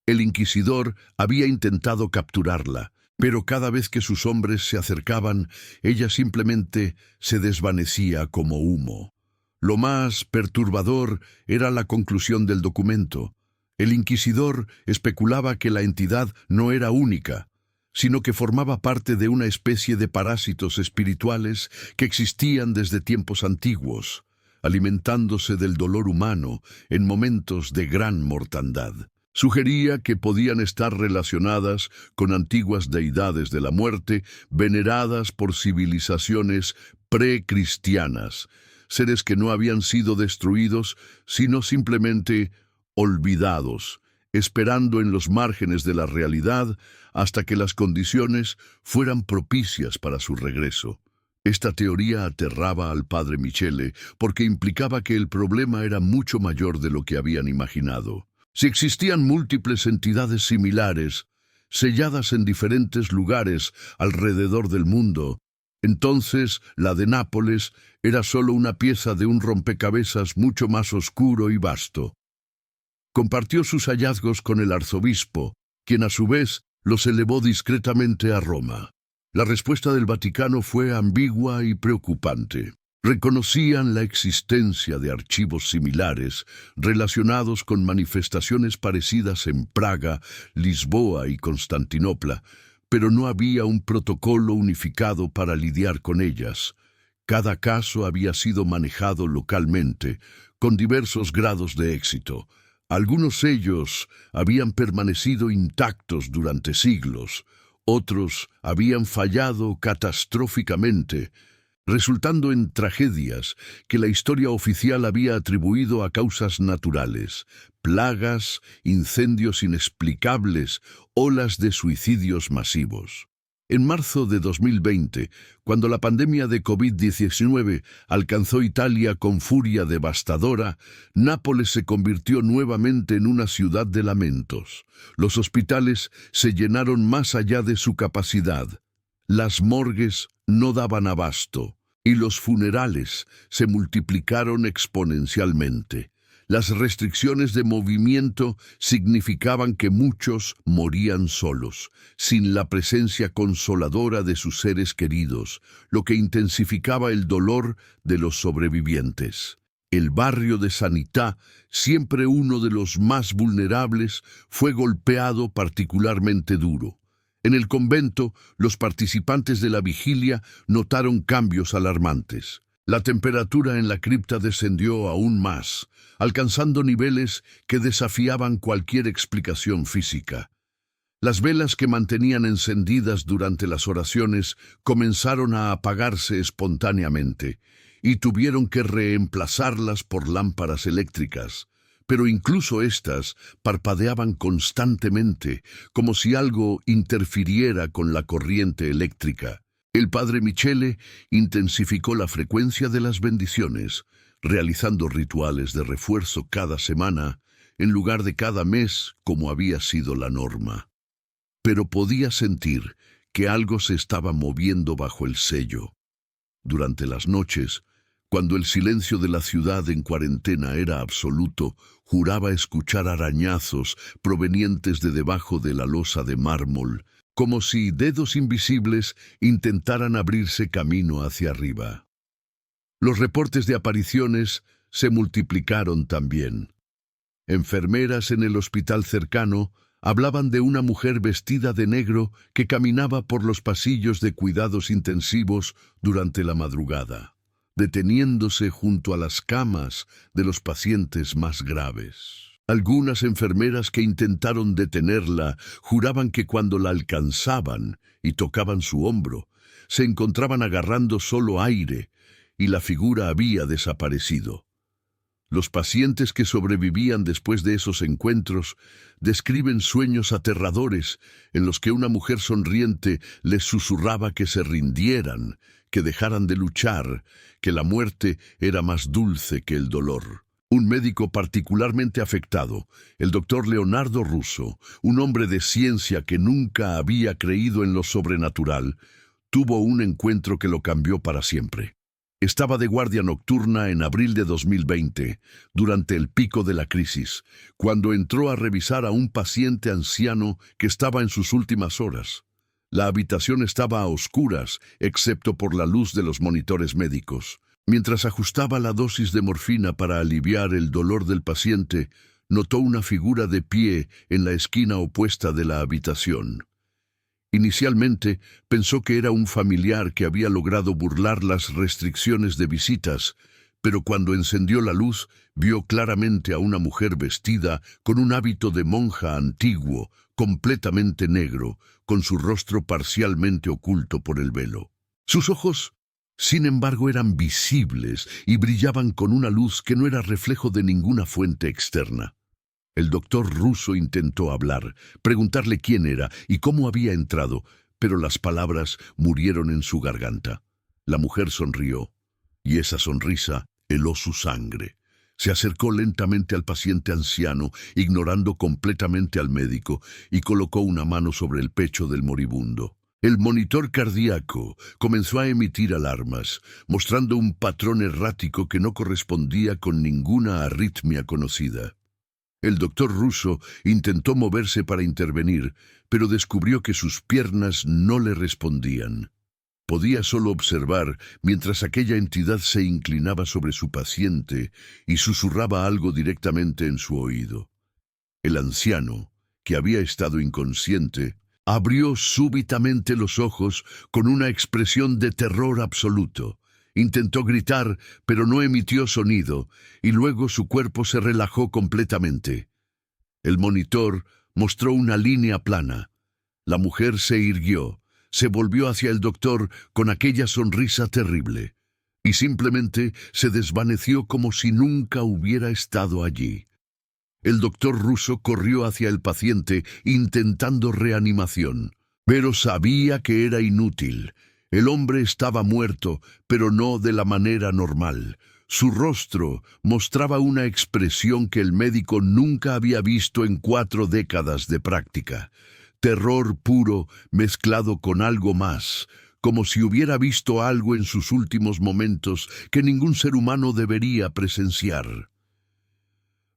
El inquisidor había intentado capturarla, pero cada vez que sus hombres se acercaban, ella simplemente se desvanecía como humo. Lo más perturbador era la conclusión del documento. El inquisidor especulaba que la entidad no era única, sino que formaba parte de una especie de parásitos espirituales que existían desde tiempos antiguos, alimentándose del dolor humano en momentos de gran mortandad. Sugería que podían estar relacionadas con antiguas deidades de la muerte veneradas por civilizaciones precristianas, seres que no habían sido destruidos, sino simplemente olvidados, esperando en los márgenes de la realidad hasta que las condiciones fueran propicias para su regreso. Esta teoría aterraba al padre Michele porque implicaba que el problema era mucho mayor de lo que habían imaginado. Si existían múltiples entidades similares, selladas en diferentes lugares alrededor del mundo, entonces la de Nápoles era solo una pieza de un rompecabezas mucho más oscuro y vasto. Compartió sus hallazgos con el arzobispo, quien a su vez los elevó discretamente a Roma. La respuesta del Vaticano fue ambigua y preocupante. Reconocían la existencia de archivos similares relacionados con manifestaciones parecidas en Praga, Lisboa y Constantinopla, pero no había un protocolo unificado para lidiar con ellas. Cada caso había sido manejado localmente, con diversos grados de éxito. Algunos sellos habían permanecido intactos durante siglos, otros habían fallado catastróficamente, resultando en tragedias que la historia oficial había atribuido a causas naturales, plagas, incendios inexplicables, olas de suicidios masivos. En marzo de 2020, cuando la pandemia de COVID-19 alcanzó Italia con furia devastadora, Nápoles se convirtió nuevamente en una ciudad de lamentos. Los hospitales se llenaron más allá de su capacidad. Las morgues no daban abasto y los funerales se multiplicaron exponencialmente. Las restricciones de movimiento significaban que muchos morían solos, sin la presencia consoladora de sus seres queridos, lo que intensificaba el dolor de los sobrevivientes. El barrio de Sanità, siempre uno de los más vulnerables, fue golpeado particularmente duro. En el convento, los participantes de la vigilia notaron cambios alarmantes. La temperatura en la cripta descendió aún más, alcanzando niveles que desafiaban cualquier explicación física. Las velas que mantenían encendidas durante las oraciones comenzaron a apagarse espontáneamente y tuvieron que reemplazarlas por lámparas eléctricas. Pero incluso éstas parpadeaban constantemente, como si algo interfiriera con la corriente eléctrica. El padre Michele intensificó la frecuencia de las bendiciones, realizando rituales de refuerzo cada semana, en lugar de cada mes como había sido la norma. Pero podía sentir que algo se estaba moviendo bajo el sello. Durante las noches, cuando el silencio de la ciudad en cuarentena era absoluto, juraba escuchar arañazos provenientes de debajo de la losa de mármol, como si dedos invisibles intentaran abrirse camino hacia arriba. Los reportes de apariciones se multiplicaron también. Enfermeras en el hospital cercano hablaban de una mujer vestida de negro que caminaba por los pasillos de cuidados intensivos durante la madrugada, deteniéndose junto a las camas de los pacientes más graves. Algunas enfermeras que intentaron detenerla juraban que cuando la alcanzaban y tocaban su hombro, se encontraban agarrando solo aire y la figura había desaparecido. Los pacientes que sobrevivían después de esos encuentros describen sueños aterradores en los que una mujer sonriente les susurraba que se rindieran, que dejaran de luchar, que la muerte era más dulce que el dolor. Un médico particularmente afectado, el doctor Leonardo Russo, un hombre de ciencia que nunca había creído en lo sobrenatural, tuvo un encuentro que lo cambió para siempre. Estaba de guardia nocturna en abril de 2020, durante el pico de la crisis, cuando entró a revisar a un paciente anciano que estaba en sus últimas horas. La habitación estaba a oscuras, excepto por la luz de los monitores médicos. Mientras ajustaba la dosis de morfina para aliviar el dolor del paciente, notó una figura de pie en la esquina opuesta de la habitación. Inicialmente pensó que era un familiar que había logrado burlar las restricciones de visitas, pero cuando encendió la luz, vio claramente a una mujer vestida con un hábito de monja antiguo, completamente negro, con su rostro parcialmente oculto por el velo. Sus ojos, sin embargo, eran visibles y brillaban con una luz que no era reflejo de ninguna fuente externa. El doctor Russo intentó hablar, preguntarle quién era y cómo había entrado, pero las palabras murieron en su garganta. La mujer sonrió, y esa sonrisa heló su sangre. Se acercó lentamente al paciente anciano, ignorando completamente al médico, y colocó una mano sobre el pecho del moribundo. El monitor cardíaco comenzó a emitir alarmas, mostrando un patrón errático que no correspondía con ninguna arritmia conocida. El doctor Russo intentó moverse para intervenir, pero descubrió que sus piernas no le respondían. Podía solo observar mientras aquella entidad se inclinaba sobre su paciente y susurraba algo directamente en su oído. El anciano, que había estado inconsciente, abrió súbitamente los ojos con una expresión de terror absoluto. Intentó gritar, pero no emitió sonido, y luego su cuerpo se relajó completamente. El monitor mostró una línea plana. La mujer se irguió, se volvió hacia el doctor con aquella sonrisa terrible, y simplemente se desvaneció como si nunca hubiera estado allí. El doctor Russo corrió hacia el paciente intentando reanimación, pero sabía que era inútil. El hombre estaba muerto, pero no de la manera normal. Su rostro mostraba una expresión que el médico nunca había visto en 4 décadas de práctica. Terror puro mezclado con algo más, como si hubiera visto algo en sus últimos momentos que ningún ser humano debería presenciar.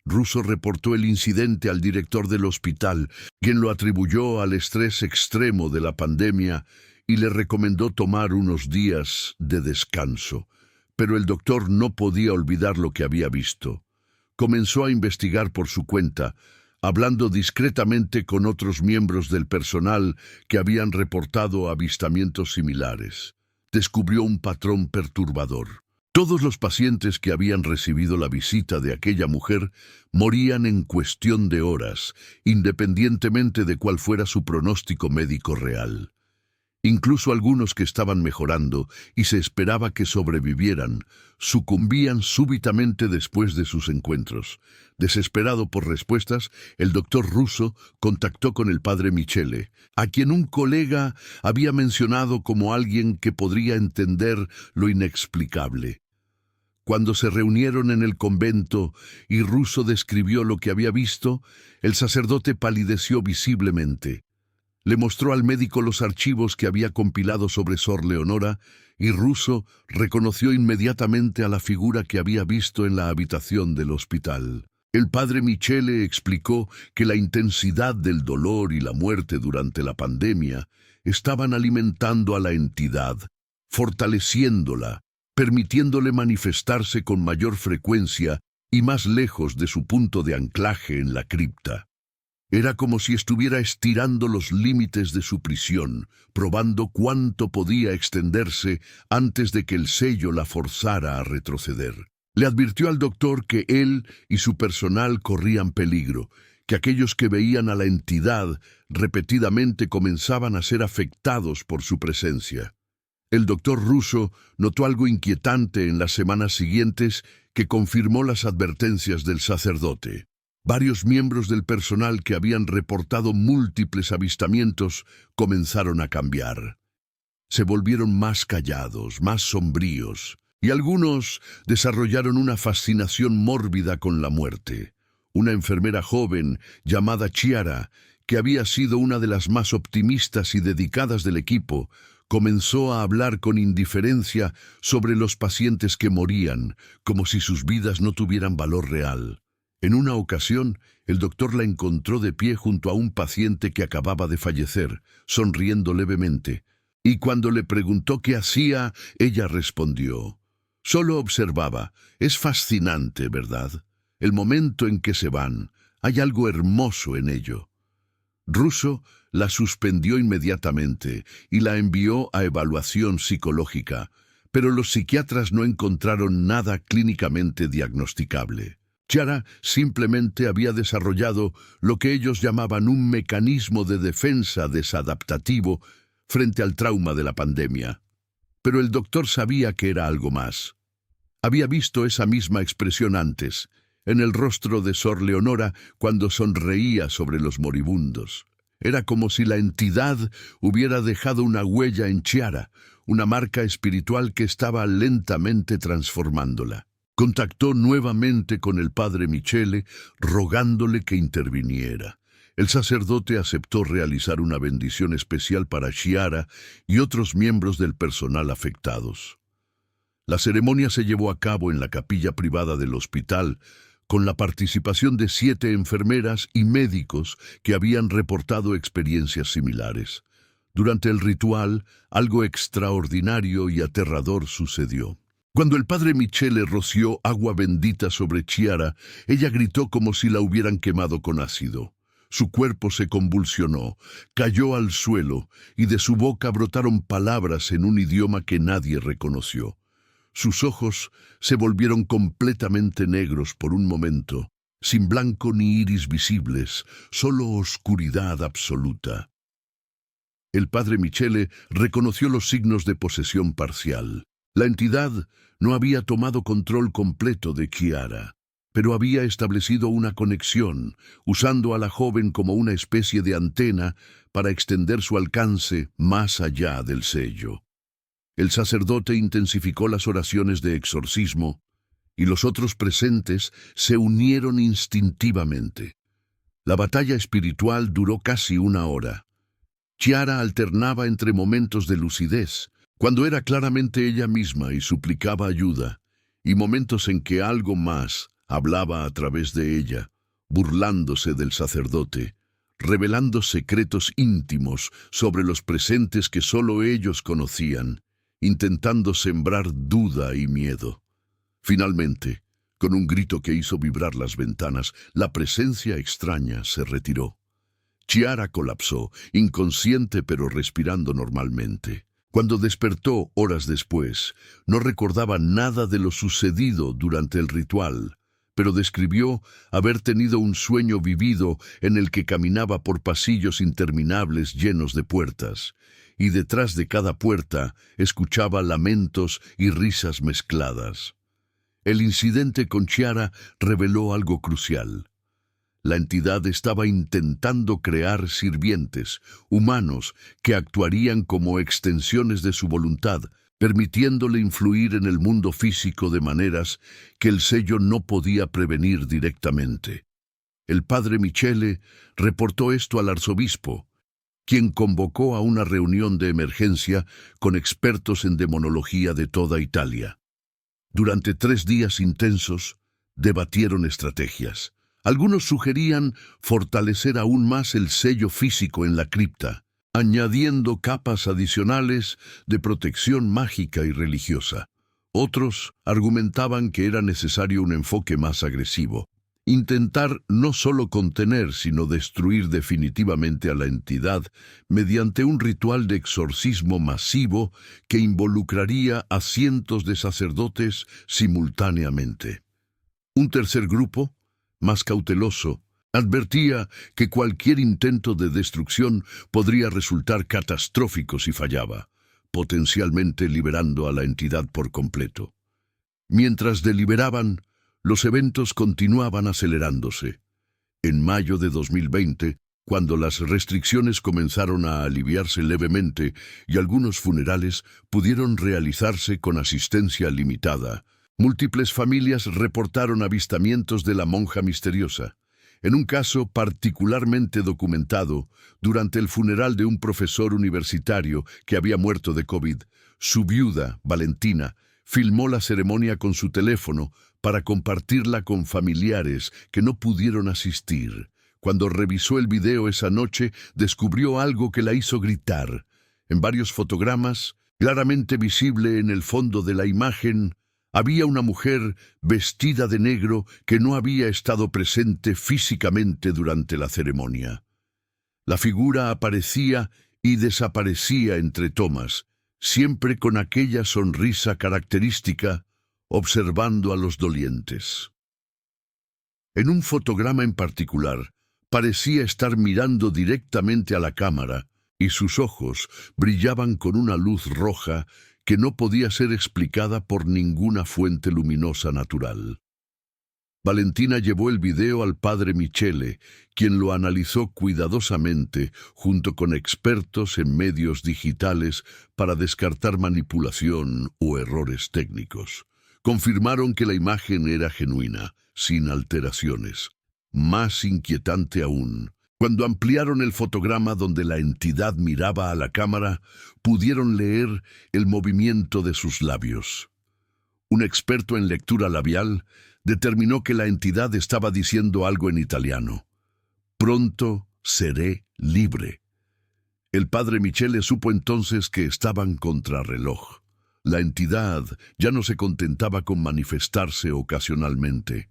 Russo reportó el incidente al director del hospital, quien lo atribuyó al estrés extremo de la pandemia y le recomendó tomar unos días de descanso. Pero el doctor no podía olvidar lo que había visto. Comenzó a investigar por su cuenta, hablando discretamente con otros miembros del personal que habían reportado avistamientos similares. Descubrió un patrón perturbador. Todos los pacientes que habían recibido la visita de aquella mujer morían en cuestión de horas, independientemente de cuál fuera su pronóstico médico real. Incluso algunos que estaban mejorando y se esperaba que sobrevivieran, sucumbían súbitamente después de sus encuentros. Desesperado por respuestas, el doctor Russo contactó con el padre Michele, a quien un colega había mencionado como alguien que podría entender lo inexplicable. Cuando se reunieron en el convento y Russo describió lo que había visto, el sacerdote palideció visiblemente. Le mostró al médico los archivos que había compilado sobre Sor Leonora y Russo reconoció inmediatamente a la figura que había visto en la habitación del hospital. El padre Michele explicó que la intensidad del dolor y la muerte durante la pandemia estaban alimentando a la entidad, fortaleciéndola, permitiéndole manifestarse con mayor frecuencia y más lejos de su punto de anclaje en la cripta. Era como si estuviera estirando los límites de su prisión, probando cuánto podía extenderse antes de que el sello la forzara a retroceder. Le advirtió al doctor que él y su personal corrían peligro, que aquellos que veían a la entidad repetidamente comenzaban a ser afectados por su presencia. El doctor ruso notó algo inquietante en las semanas siguientes que confirmó las advertencias del sacerdote. Varios miembros del personal que habían reportado múltiples avistamientos comenzaron a cambiar. Se volvieron más callados, más sombríos, y algunos desarrollaron una fascinación mórbida con la muerte. Una enfermera joven llamada Chiara, que había sido una de las más optimistas y dedicadas del equipo, comenzó a hablar con indiferencia sobre los pacientes que morían, como si sus vidas no tuvieran valor real. En una ocasión, el doctor la encontró de pie junto a un paciente que acababa de fallecer, sonriendo levemente, y cuando le preguntó qué hacía, ella respondió: «Solo observaba. Es fascinante, ¿verdad? El momento en que se van, hay algo hermoso en ello». Russo la suspendió inmediatamente y la envió a evaluación psicológica, pero los psiquiatras no encontraron nada clínicamente diagnosticable. Chiara simplemente había desarrollado lo que ellos llamaban un mecanismo de defensa desadaptativo frente al trauma de la pandemia. Pero el doctor sabía que era algo más. Había visto esa misma expresión antes, en el rostro de Sor Leonora cuando sonreía sobre los moribundos. Era como si la entidad hubiera dejado una huella en Chiara, una marca espiritual que estaba lentamente transformándola. Contactó nuevamente con el padre Michele, rogándole que interviniera. El sacerdote aceptó realizar una bendición especial para Chiara y otros miembros del personal afectados. La ceremonia se llevó a cabo en la capilla privada del hospital, con la participación de 7 enfermeras y médicos que habían reportado experiencias similares. Durante el ritual, algo extraordinario y aterrador sucedió. Cuando el padre Michele roció agua bendita sobre Chiara, ella gritó como si la hubieran quemado con ácido. Su cuerpo se convulsionó, cayó al suelo y de su boca brotaron palabras en un idioma que nadie reconoció. Sus ojos se volvieron completamente negros por un momento, sin blanco ni iris visibles, solo oscuridad absoluta. El padre Michele reconoció los signos de posesión parcial. La entidad no había tomado control completo de Chiara, pero había establecido una conexión, usando a la joven como una especie de antena para extender su alcance más allá del sello. El sacerdote intensificó las oraciones de exorcismo y los otros presentes se unieron instintivamente. La batalla espiritual duró casi 1 hora. Chiara alternaba entre momentos de lucidez, cuando era claramente ella misma y suplicaba ayuda, y momentos en que algo más hablaba a través de ella, burlándose del sacerdote, revelando secretos íntimos sobre los presentes que solo ellos conocían, intentando sembrar duda y miedo. Finalmente, con un grito que hizo vibrar las ventanas, la presencia extraña se retiró. Chiara colapsó, inconsciente pero respirando normalmente. Cuando despertó horas después, no recordaba nada de lo sucedido durante el ritual, pero describió haber tenido un sueño vivido en el que caminaba por pasillos interminables llenos de puertas, y detrás de cada puerta escuchaba lamentos y risas mezcladas. El incidente con Chiara reveló algo crucial. La entidad estaba intentando crear sirvientes, humanos, que actuarían como extensiones de su voluntad, permitiéndole influir en el mundo físico de maneras que el sello no podía prevenir directamente. El padre Michele reportó esto al arzobispo, quien convocó a una reunión de emergencia con expertos en demonología de toda Italia. Durante 3 días intensos, debatieron estrategias. Algunos sugerían fortalecer aún más el sello físico en la cripta, añadiendo capas adicionales de protección mágica y religiosa. Otros argumentaban que era necesario un enfoque más agresivo, intentar no solo contener, sino destruir definitivamente a la entidad mediante un ritual de exorcismo masivo que involucraría a cientos de sacerdotes simultáneamente. Un tercer grupo, más cauteloso, advertía que cualquier intento de destrucción podría resultar catastrófico si fallaba, potencialmente liberando a la entidad por completo. Mientras deliberaban, los eventos continuaban acelerándose. En mayo de 2020, cuando las restricciones comenzaron a aliviarse levemente y algunos funerales pudieron realizarse con asistencia limitada, múltiples familias reportaron avistamientos de la monja misteriosa. En un caso particularmente documentado, durante el funeral de un profesor universitario que había muerto de COVID, su viuda, Valentina, filmó la ceremonia con su teléfono para compartirla con familiares que no pudieron asistir. Cuando revisó el video esa noche, descubrió algo que la hizo gritar. En varios fotogramas, claramente visible en el fondo de la imagen, había una mujer vestida de negro que no había estado presente físicamente durante la ceremonia. La figura aparecía y desaparecía entre tomas, siempre con aquella sonrisa característica, observando a los dolientes. En un fotograma en particular, parecía estar mirando directamente a la cámara y sus ojos brillaban con una luz roja que no podía ser explicada por ninguna fuente luminosa natural. Valentina llevó el video al padre Michele, quien lo analizó cuidadosamente junto con expertos en medios digitales para descartar manipulación o errores técnicos. Confirmaron que la imagen era genuina, sin alteraciones. Más inquietante aún, cuando ampliaron el fotograma donde la entidad miraba a la cámara, pudieron leer el movimiento de sus labios. Un experto en lectura labial determinó que la entidad estaba diciendo algo en italiano. Pronto seré libre. El padre Michele supo entonces que estaban contrarreloj. La entidad ya no se contentaba con manifestarse ocasionalmente.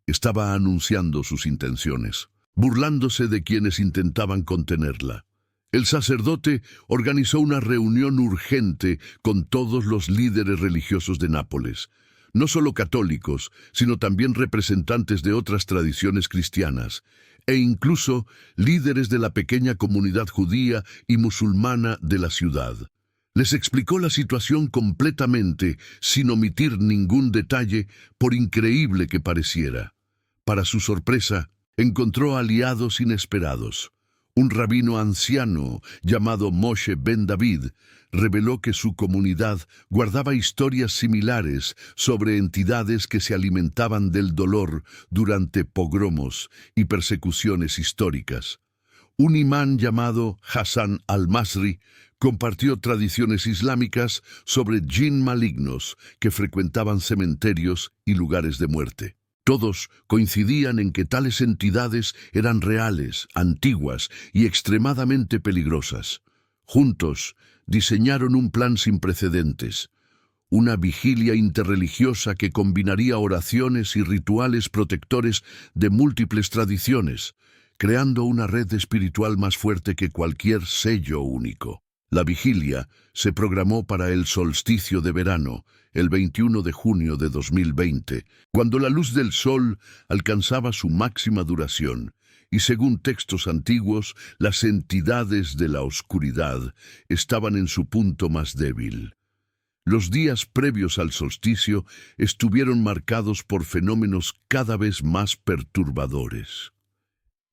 Estaba anunciando sus intenciones, burlándose de quienes intentaban contenerla. El sacerdote organizó una reunión urgente con todos los líderes religiosos de Nápoles, no solo católicos, sino también representantes de otras tradiciones cristianas, e incluso líderes de la pequeña comunidad judía y musulmana de la ciudad. Les explicó la situación completamente, sin omitir ningún detalle, por increíble que pareciera. Para su sorpresa, encontró aliados inesperados. Un rabino anciano llamado Moshe Ben David reveló que su comunidad guardaba historias similares sobre entidades que se alimentaban del dolor durante pogromos y persecuciones históricas. Un imán llamado Hassan al-Masri compartió tradiciones islámicas sobre jinn malignos que frecuentaban cementerios y lugares de muerte. Todos coincidían en que tales entidades eran reales, antiguas y extremadamente peligrosas. Juntos diseñaron un plan sin precedentes, una vigilia interreligiosa que combinaría oraciones y rituales protectores de múltiples tradiciones, creando una red espiritual más fuerte que cualquier sello único. La vigilia se programó para el solsticio de verano, el 21 de junio de 2020, cuando la luz del sol alcanzaba su máxima duración, y según textos antiguos, las entidades de la oscuridad estaban en su punto más débil. Los días previos al solsticio estuvieron marcados por fenómenos cada vez más perturbadores.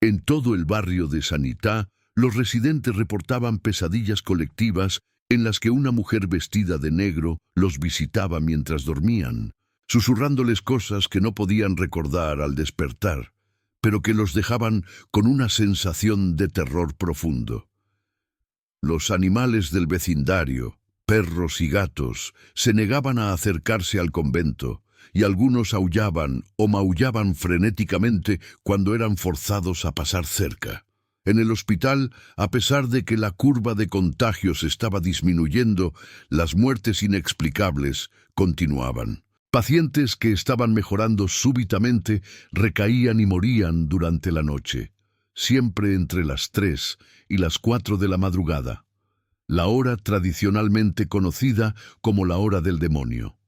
En todo el barrio de Sanità, los residentes reportaban pesadillas colectivas en las que una mujer vestida de negro los visitaba mientras dormían, susurrándoles cosas que no podían recordar al despertar, pero que los dejaban con una sensación de terror profundo. Los animales del vecindario, perros y gatos, se negaban a acercarse al convento, y algunos aullaban o maullaban frenéticamente cuando eran forzados a pasar cerca. En el hospital, a pesar de que la curva de contagios estaba disminuyendo, las muertes inexplicables continuaban. Pacientes que estaban mejorando súbitamente recaían y morían durante la noche, siempre entre las 3 y las 4 de la madrugada, la hora tradicionalmente conocida como la hora del demonio.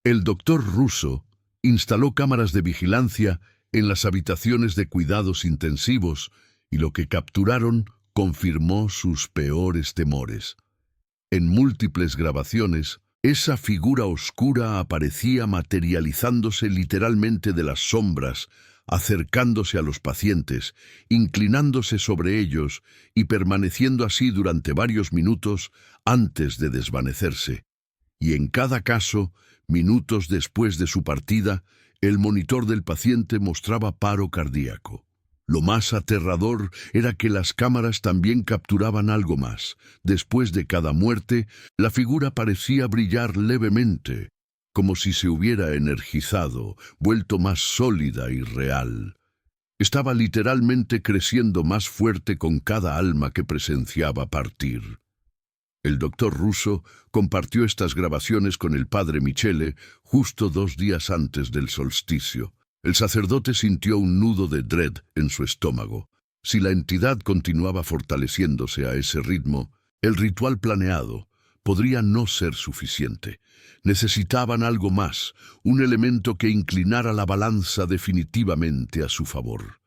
El doctor Russo instaló cámaras de vigilancia en las habitaciones de cuidados intensivos y lo que capturaron confirmó sus peores temores. En múltiples grabaciones, esa figura oscura aparecía materializándose literalmente de las sombras, acercándose a los pacientes, inclinándose sobre ellos y permaneciendo así durante varios minutos antes de desvanecerse. Y en cada caso, minutos después de su partida, el monitor del paciente mostraba paro cardíaco. Lo más aterrador era que las cámaras también capturaban algo más. Después de cada muerte, la figura parecía brillar levemente, como si se hubiera energizado, vuelto más sólida y real. Estaba literalmente creciendo más fuerte con cada alma que presenciaba partir. El doctor Russo compartió estas grabaciones con el padre Michele justo 2 días antes del solsticio. El sacerdote sintió un nudo de dread en su estómago. Si la entidad continuaba fortaleciéndose a ese ritmo, el ritual planeado podría no ser suficiente. Necesitaban algo más, un elemento que inclinara la balanza definitivamente a su favor.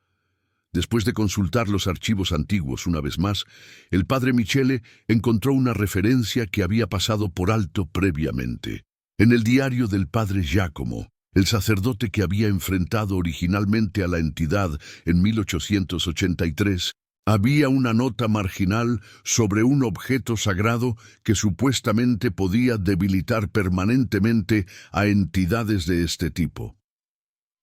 Después de consultar los archivos antiguos una vez más, el padre Michele encontró una referencia que había pasado por alto previamente. En el diario del padre Giacomo, el sacerdote que había enfrentado originalmente a la entidad en 1883, había una nota marginal sobre un objeto sagrado que supuestamente podía debilitar permanentemente a entidades de este tipo.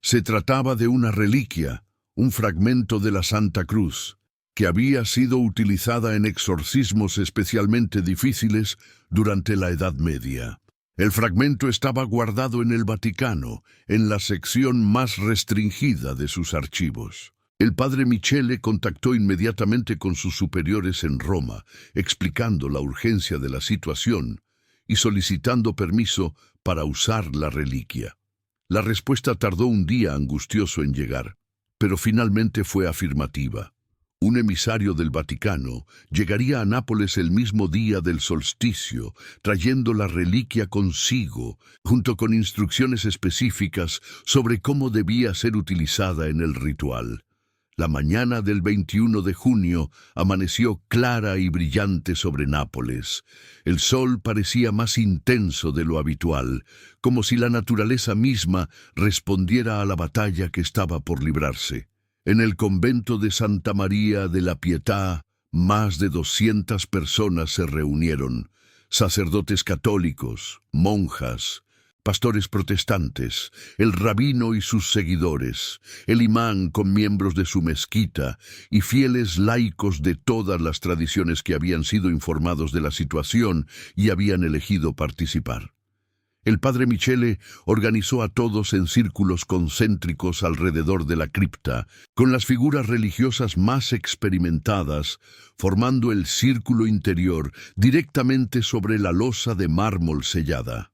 Se trataba de una reliquia, un fragmento de la Santa Cruz, que había sido utilizada en exorcismos especialmente difíciles durante la Edad Media. El fragmento estaba guardado en el Vaticano, en la sección más restringida de sus archivos. El padre Michele contactó inmediatamente con sus superiores en Roma, explicando la urgencia de la situación y solicitando permiso para usar la reliquia. La respuesta tardó un día angustioso en llegar, pero finalmente fue afirmativa. Un emisario del Vaticano llegaría a Nápoles el mismo día del solsticio, trayendo la reliquia consigo, junto con instrucciones específicas sobre cómo debía ser utilizada en el ritual. La mañana del 21 de junio amaneció clara y brillante sobre Nápoles. El sol parecía más intenso de lo habitual, como si la naturaleza misma respondiera a la batalla que estaba por librarse. En el convento de Santa María de la Pietà, más de 200 personas se reunieron, sacerdotes católicos, monjas, pastores protestantes, el rabino y sus seguidores, el imán con miembros de su mezquita y fieles laicos de todas las tradiciones que habían sido informados de la situación y habían elegido participar. El padre Michele organizó a todos en círculos concéntricos alrededor de la cripta, con las figuras religiosas más experimentadas, formando el círculo interior directamente sobre la losa de mármol sellada.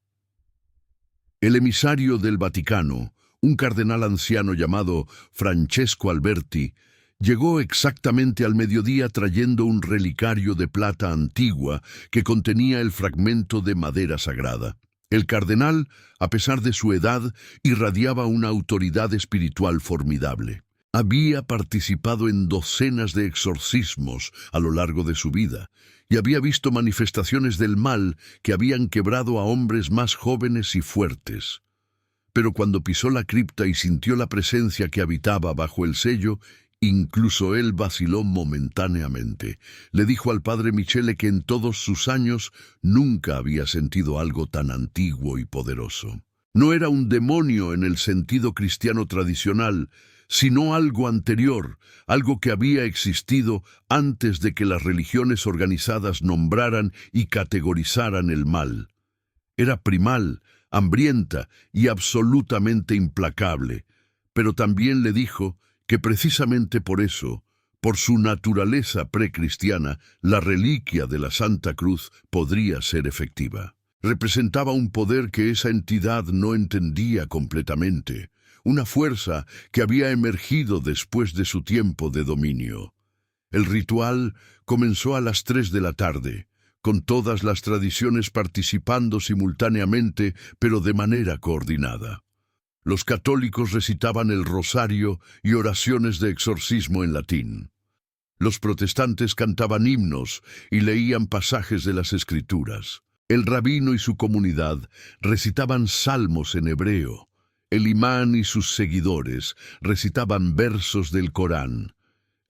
El emisario del Vaticano, un cardenal anciano llamado Francesco Alberti, llegó exactamente al mediodía trayendo un relicario de plata antigua que contenía el fragmento de madera sagrada. El cardenal, a pesar de su edad, irradiaba una autoridad espiritual formidable. Había participado en docenas de exorcismos a lo largo de su vida y había visto manifestaciones del mal que habían quebrado a hombres más jóvenes y fuertes. Pero cuando pisó la cripta y sintió la presencia que habitaba bajo el sello, incluso él vaciló momentáneamente. Le dijo al padre Michele que en todos sus años nunca había sentido algo tan antiguo y poderoso. No era un demonio en el sentido cristiano tradicional, sino algo anterior, algo que había existido antes de que las religiones organizadas nombraran y categorizaran el mal. Era primal, hambrienta y absolutamente implacable, pero también le dijo que precisamente por eso, por su naturaleza precristiana, la reliquia de la Santa Cruz podría ser efectiva. Representaba un poder que esa entidad no entendía completamente, una fuerza que había emergido después de su tiempo de dominio. El ritual comenzó a las 3 de la tarde, con todas las tradiciones participando simultáneamente, pero de manera coordinada. Los católicos recitaban el rosario y oraciones de exorcismo en latín. Los protestantes cantaban himnos y leían pasajes de las Escrituras. El rabino y su comunidad recitaban salmos en hebreo. El imán y sus seguidores recitaban versos del Corán.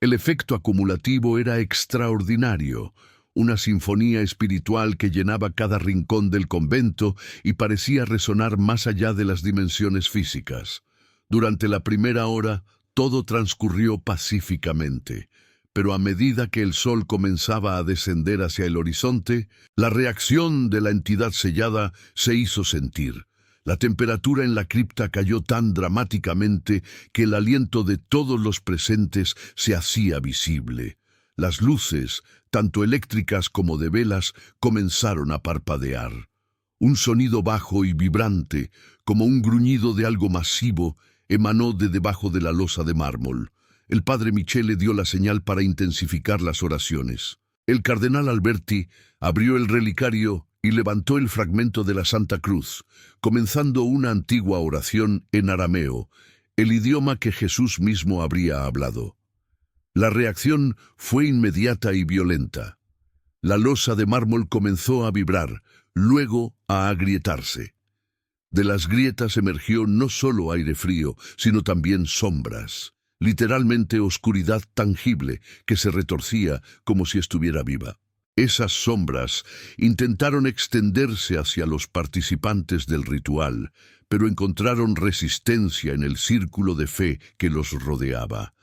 El efecto acumulativo era extraordinario, una sinfonía espiritual que llenaba cada rincón del convento y parecía resonar más allá de las dimensiones físicas. Durante la primera hora, todo transcurrió pacíficamente, pero a medida que el sol comenzaba a descender hacia el horizonte, la reacción de la entidad sellada se hizo sentir. La temperatura en la cripta cayó tan dramáticamente que el aliento de todos los presentes se hacía visible. Las luces, tanto eléctricas como de velas, comenzaron a parpadear. Un sonido bajo y vibrante, como un gruñido de algo masivo, emanó de debajo de la losa de mármol. El padre Michele dio la señal para intensificar las oraciones. El cardenal Alberti abrió el relicario y levantó el fragmento de la Santa Cruz, comenzando una antigua oración en arameo, el idioma que Jesús mismo habría hablado. La reacción fue inmediata y violenta. La losa de mármol comenzó a vibrar, luego a agrietarse. De las grietas emergió no solo aire frío, sino también sombras, literalmente oscuridad tangible que se retorcía como si estuviera viva. Esas sombras intentaron extenderse hacia los participantes del ritual, pero encontraron resistencia en el círculo de fe que los rodeaba.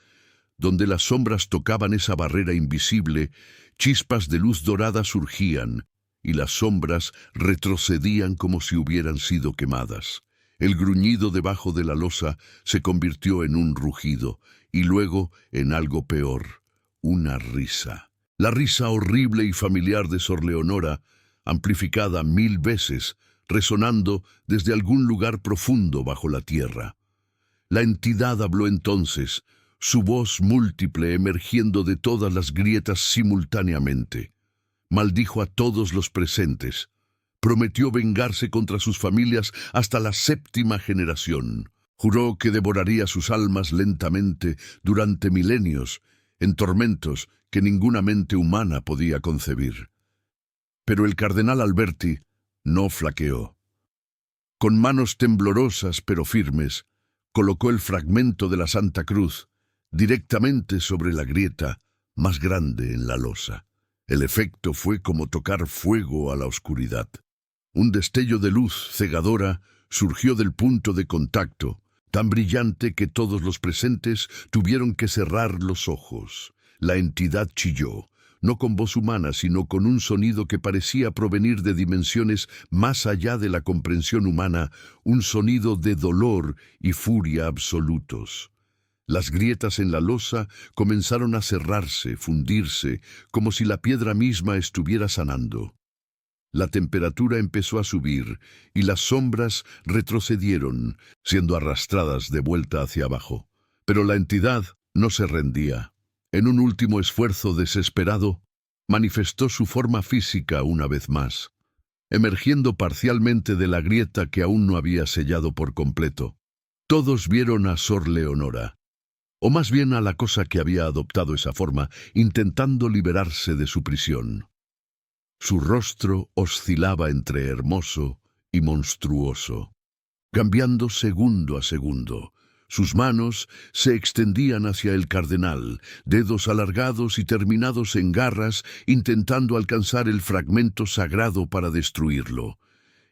Donde las sombras tocaban esa barrera invisible, chispas de luz dorada surgían, y las sombras retrocedían como si hubieran sido quemadas. El gruñido debajo de la losa se convirtió en un rugido, y luego en algo peor, una risa. La risa horrible y familiar de Sor Leonora, amplificada 1000 veces, resonando desde algún lugar profundo bajo la tierra. La entidad habló entonces, su voz múltiple emergiendo de todas las grietas simultáneamente. Maldijo a todos los presentes. Prometió vengarse contra sus familias hasta la 7ª generación. Juró que devoraría sus almas lentamente durante milenios, en tormentos que ninguna mente humana podía concebir. Pero el cardenal Alberti no flaqueó. Con manos temblorosas pero firmes, colocó el fragmento de la Santa Cruz directamente sobre la grieta más grande en la losa. El efecto fue como tocar fuego a la oscuridad. Un destello de luz cegadora surgió del punto de contacto, tan brillante que todos los presentes tuvieron que cerrar los ojos. La entidad chilló, no con voz humana, sino con un sonido que parecía provenir de dimensiones más allá de la comprensión humana, un sonido de dolor y furia absolutos. Las grietas en la losa comenzaron a cerrarse, fundirse, como si la piedra misma estuviera sanando. La temperatura empezó a subir y las sombras retrocedieron, siendo arrastradas de vuelta hacia abajo. Pero la entidad no se rendía. En un último esfuerzo desesperado, manifestó su forma física una vez más, emergiendo parcialmente de la grieta que aún no había sellado por completo. Todos vieron a Sor Leonora, o más bien a la cosa que había adoptado esa forma, intentando liberarse de su prisión. Su rostro oscilaba entre hermoso y monstruoso, cambiando segundo a segundo. Sus manos se extendían hacia el cardenal, dedos alargados y terminados en garras, intentando alcanzar el fragmento sagrado para destruirlo.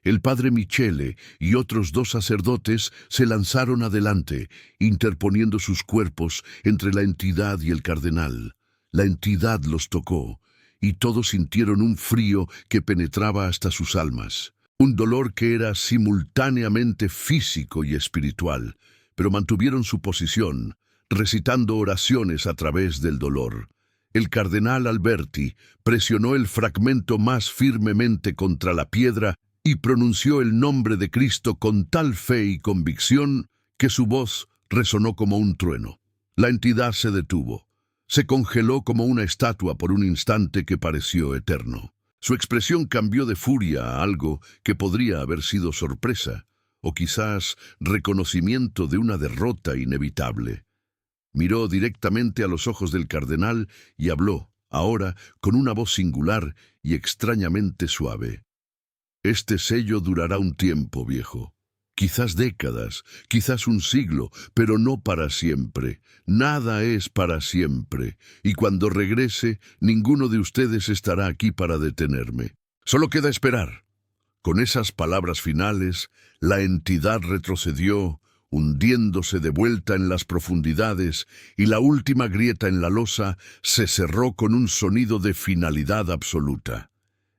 El padre Michele y otros 2 sacerdotes se lanzaron adelante, interponiendo sus cuerpos entre la entidad y el cardenal. La entidad los tocó, y todos sintieron un frío que penetraba hasta sus almas. Un dolor que era simultáneamente físico y espiritual, pero mantuvieron su posición, recitando oraciones a través del dolor. El cardenal Alberti presionó el fragmento más firmemente contra la piedra y pronunció el nombre de Cristo con tal fe y convicción que su voz resonó como un trueno. La entidad se detuvo. Se congeló como una estatua por un instante que pareció eterno. Su expresión cambió de furia a algo que podría haber sido sorpresa, o quizás reconocimiento de una derrota inevitable. Miró directamente a los ojos del cardenal y habló, ahora, con una voz singular y extrañamente suave. «Este sello durará un tiempo, viejo. Quizás décadas, quizás un siglo, pero no para siempre. Nada es para siempre, y cuando regrese, ninguno de ustedes estará aquí para detenerme. Solo queda esperar». Con esas palabras finales, la entidad retrocedió, hundiéndose de vuelta en las profundidades, y la última grieta en la losa se cerró con un sonido de finalidad absoluta.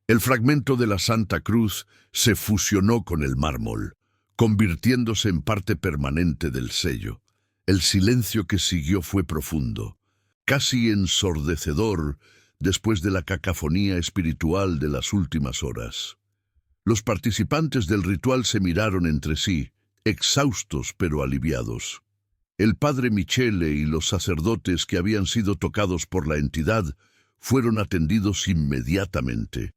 El fragmento de la Santa Cruz se fusionó con el mármol, convirtiéndose en parte permanente del sello. El silencio que siguió fue profundo, casi ensordecedor después de la cacofonía espiritual de las últimas horas. Los participantes del ritual se miraron entre sí, exhaustos pero aliviados. El padre Michele y los sacerdotes que habían sido tocados por la entidad fueron atendidos inmediatamente.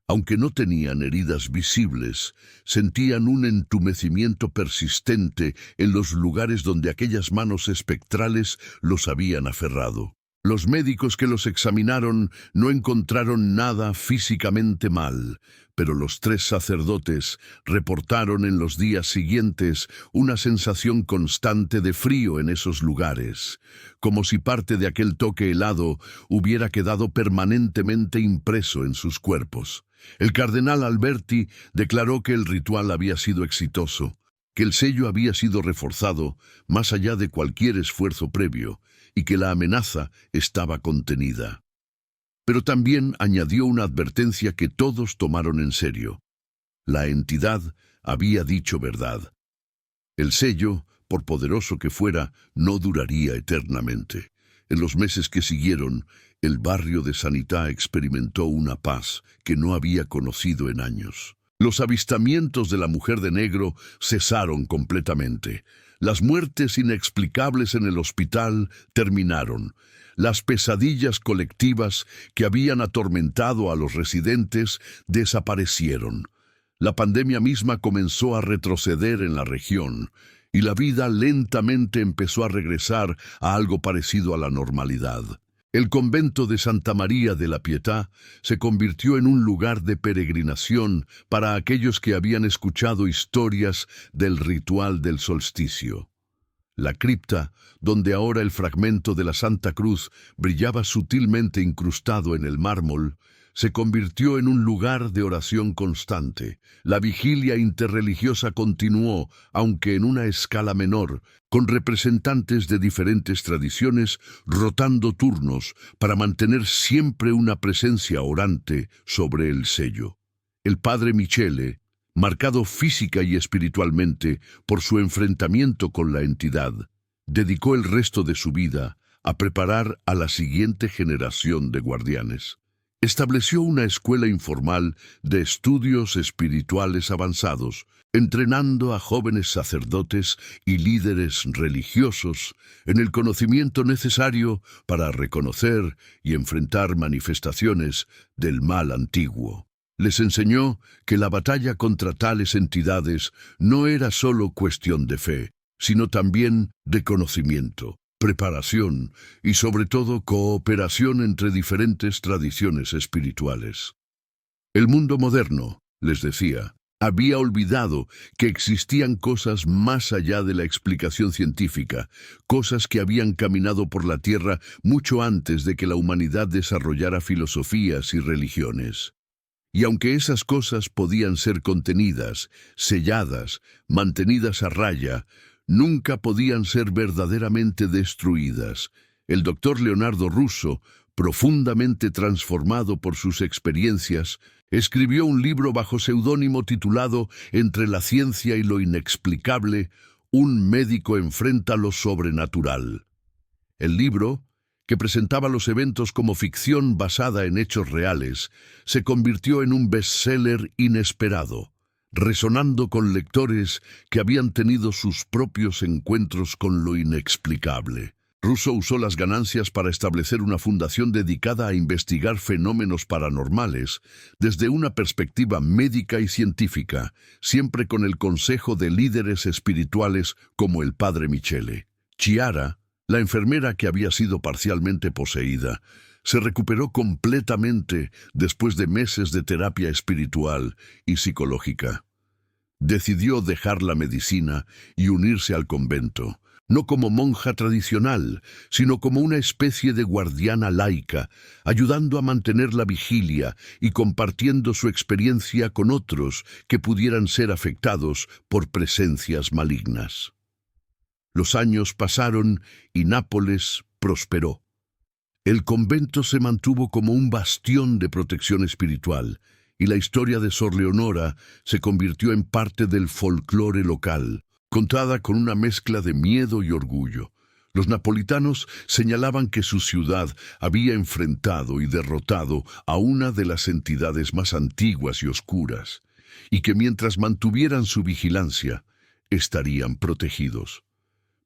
Aunque no tenían heridas visibles, sentían un entumecimiento persistente en los lugares donde aquellas manos espectrales los habían aferrado. Los médicos que los examinaron no encontraron nada físicamente mal, pero los 3 sacerdotes reportaron en los días siguientes una sensación constante de frío en esos lugares, como si parte de aquel toque helado hubiera quedado permanentemente impreso en sus cuerpos. El cardenal Alberti declaró que el ritual había sido exitoso, que el sello había sido reforzado más allá de cualquier esfuerzo previo y que la amenaza estaba contenida. Pero también añadió una advertencia que todos tomaron en serio. La entidad había dicho verdad. El sello, por poderoso que fuera, no duraría eternamente. En los meses que siguieron, el barrio de Sanità experimentó una paz que no había conocido en años. Los avistamientos de la mujer de negro cesaron completamente. Las muertes inexplicables en el hospital terminaron. Las pesadillas colectivas que habían atormentado a los residentes desaparecieron. La pandemia misma comenzó a retroceder en la región, y la vida lentamente empezó a regresar a algo parecido a la normalidad. El convento de Santa María de la Pietà se convirtió en un lugar de peregrinación para aquellos que habían escuchado historias del ritual del solsticio. La cripta, donde ahora el fragmento de la Santa Cruz brillaba sutilmente incrustado en el mármol, se convirtió en un lugar de oración constante. La vigilia interreligiosa continuó, aunque en una escala menor, con representantes de diferentes tradiciones rotando turnos para mantener siempre una presencia orante sobre el sello. El padre Michele, marcado física y espiritualmente por su enfrentamiento con la entidad, dedicó el resto de su vida a preparar a la siguiente generación de guardianes. Estableció una escuela informal de estudios espirituales avanzados, entrenando a jóvenes sacerdotes y líderes religiosos en el conocimiento necesario para reconocer y enfrentar manifestaciones del mal antiguo. Les enseñó que la batalla contra tales entidades no era solo cuestión de fe, sino también de conocimiento, preparación y sobre todo cooperación entre diferentes tradiciones espirituales. El mundo moderno, les decía, había olvidado que existían cosas más allá de la explicación científica, cosas que habían caminado por la Tierra mucho antes de que la humanidad desarrollara filosofías y religiones. Y aunque esas cosas podían ser contenidas, selladas, mantenidas a raya, nunca podían ser verdaderamente destruidas. El doctor Leonardo Russo, profundamente transformado por sus experiencias, escribió un libro bajo seudónimo titulado Entre la ciencia y lo inexplicable, un médico enfrenta lo sobrenatural. El libro, que presentaba los eventos como ficción basada en hechos reales, se convirtió en un bestseller inesperado. resonando con lectores que habían tenido sus propios encuentros con lo inexplicable. Russo usó las ganancias para establecer una fundación dedicada a investigar fenómenos paranormales desde una perspectiva médica y científica, siempre con el consejo de líderes espirituales como el padre Michele. Chiara, la enfermera que había sido parcialmente poseída, se recuperó completamente después de meses de terapia espiritual y psicológica. Decidió dejar la medicina y unirse al convento, no como monja tradicional, sino como una especie de guardiana laica, ayudando a mantener la vigilia y compartiendo su experiencia con otros que pudieran ser afectados por presencias malignas. Los años pasaron y Nápoles prosperó. El convento se mantuvo como un bastión de protección espiritual, y la historia de Sor Leonora se convirtió en parte del folclore local, contada con una mezcla de miedo y orgullo. Los napolitanos señalaban que su ciudad había enfrentado y derrotado a una de las entidades más antiguas y oscuras, y que mientras mantuvieran su vigilancia, estarían protegidos.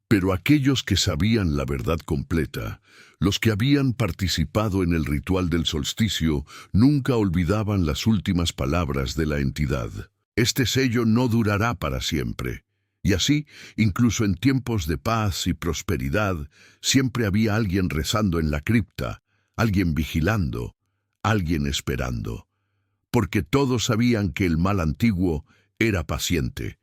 Pero aquellos que sabían la verdad completa, los que habían participado en el ritual del solsticio, nunca olvidaban las últimas palabras de la entidad. Este sello no durará para siempre. Y así, incluso en tiempos de paz y prosperidad, siempre había alguien rezando en la cripta, alguien vigilando, alguien esperando. Porque todos sabían que el mal antiguo era paciente.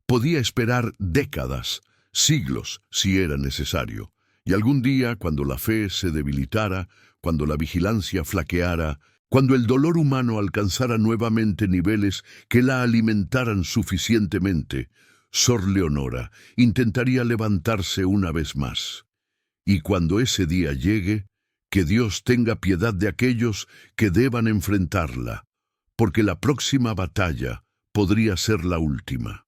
Podía esperar décadas, siglos si era necesario, y algún día, cuando la fe se debilitara, cuando la vigilancia flaqueara, cuando el dolor humano alcanzara nuevamente niveles que la alimentaran suficientemente, Sor Leonora intentaría levantarse una vez más. Y cuando ese día llegue, que Dios tenga piedad de aquellos que deban enfrentarla, porque la próxima batalla podría ser la última.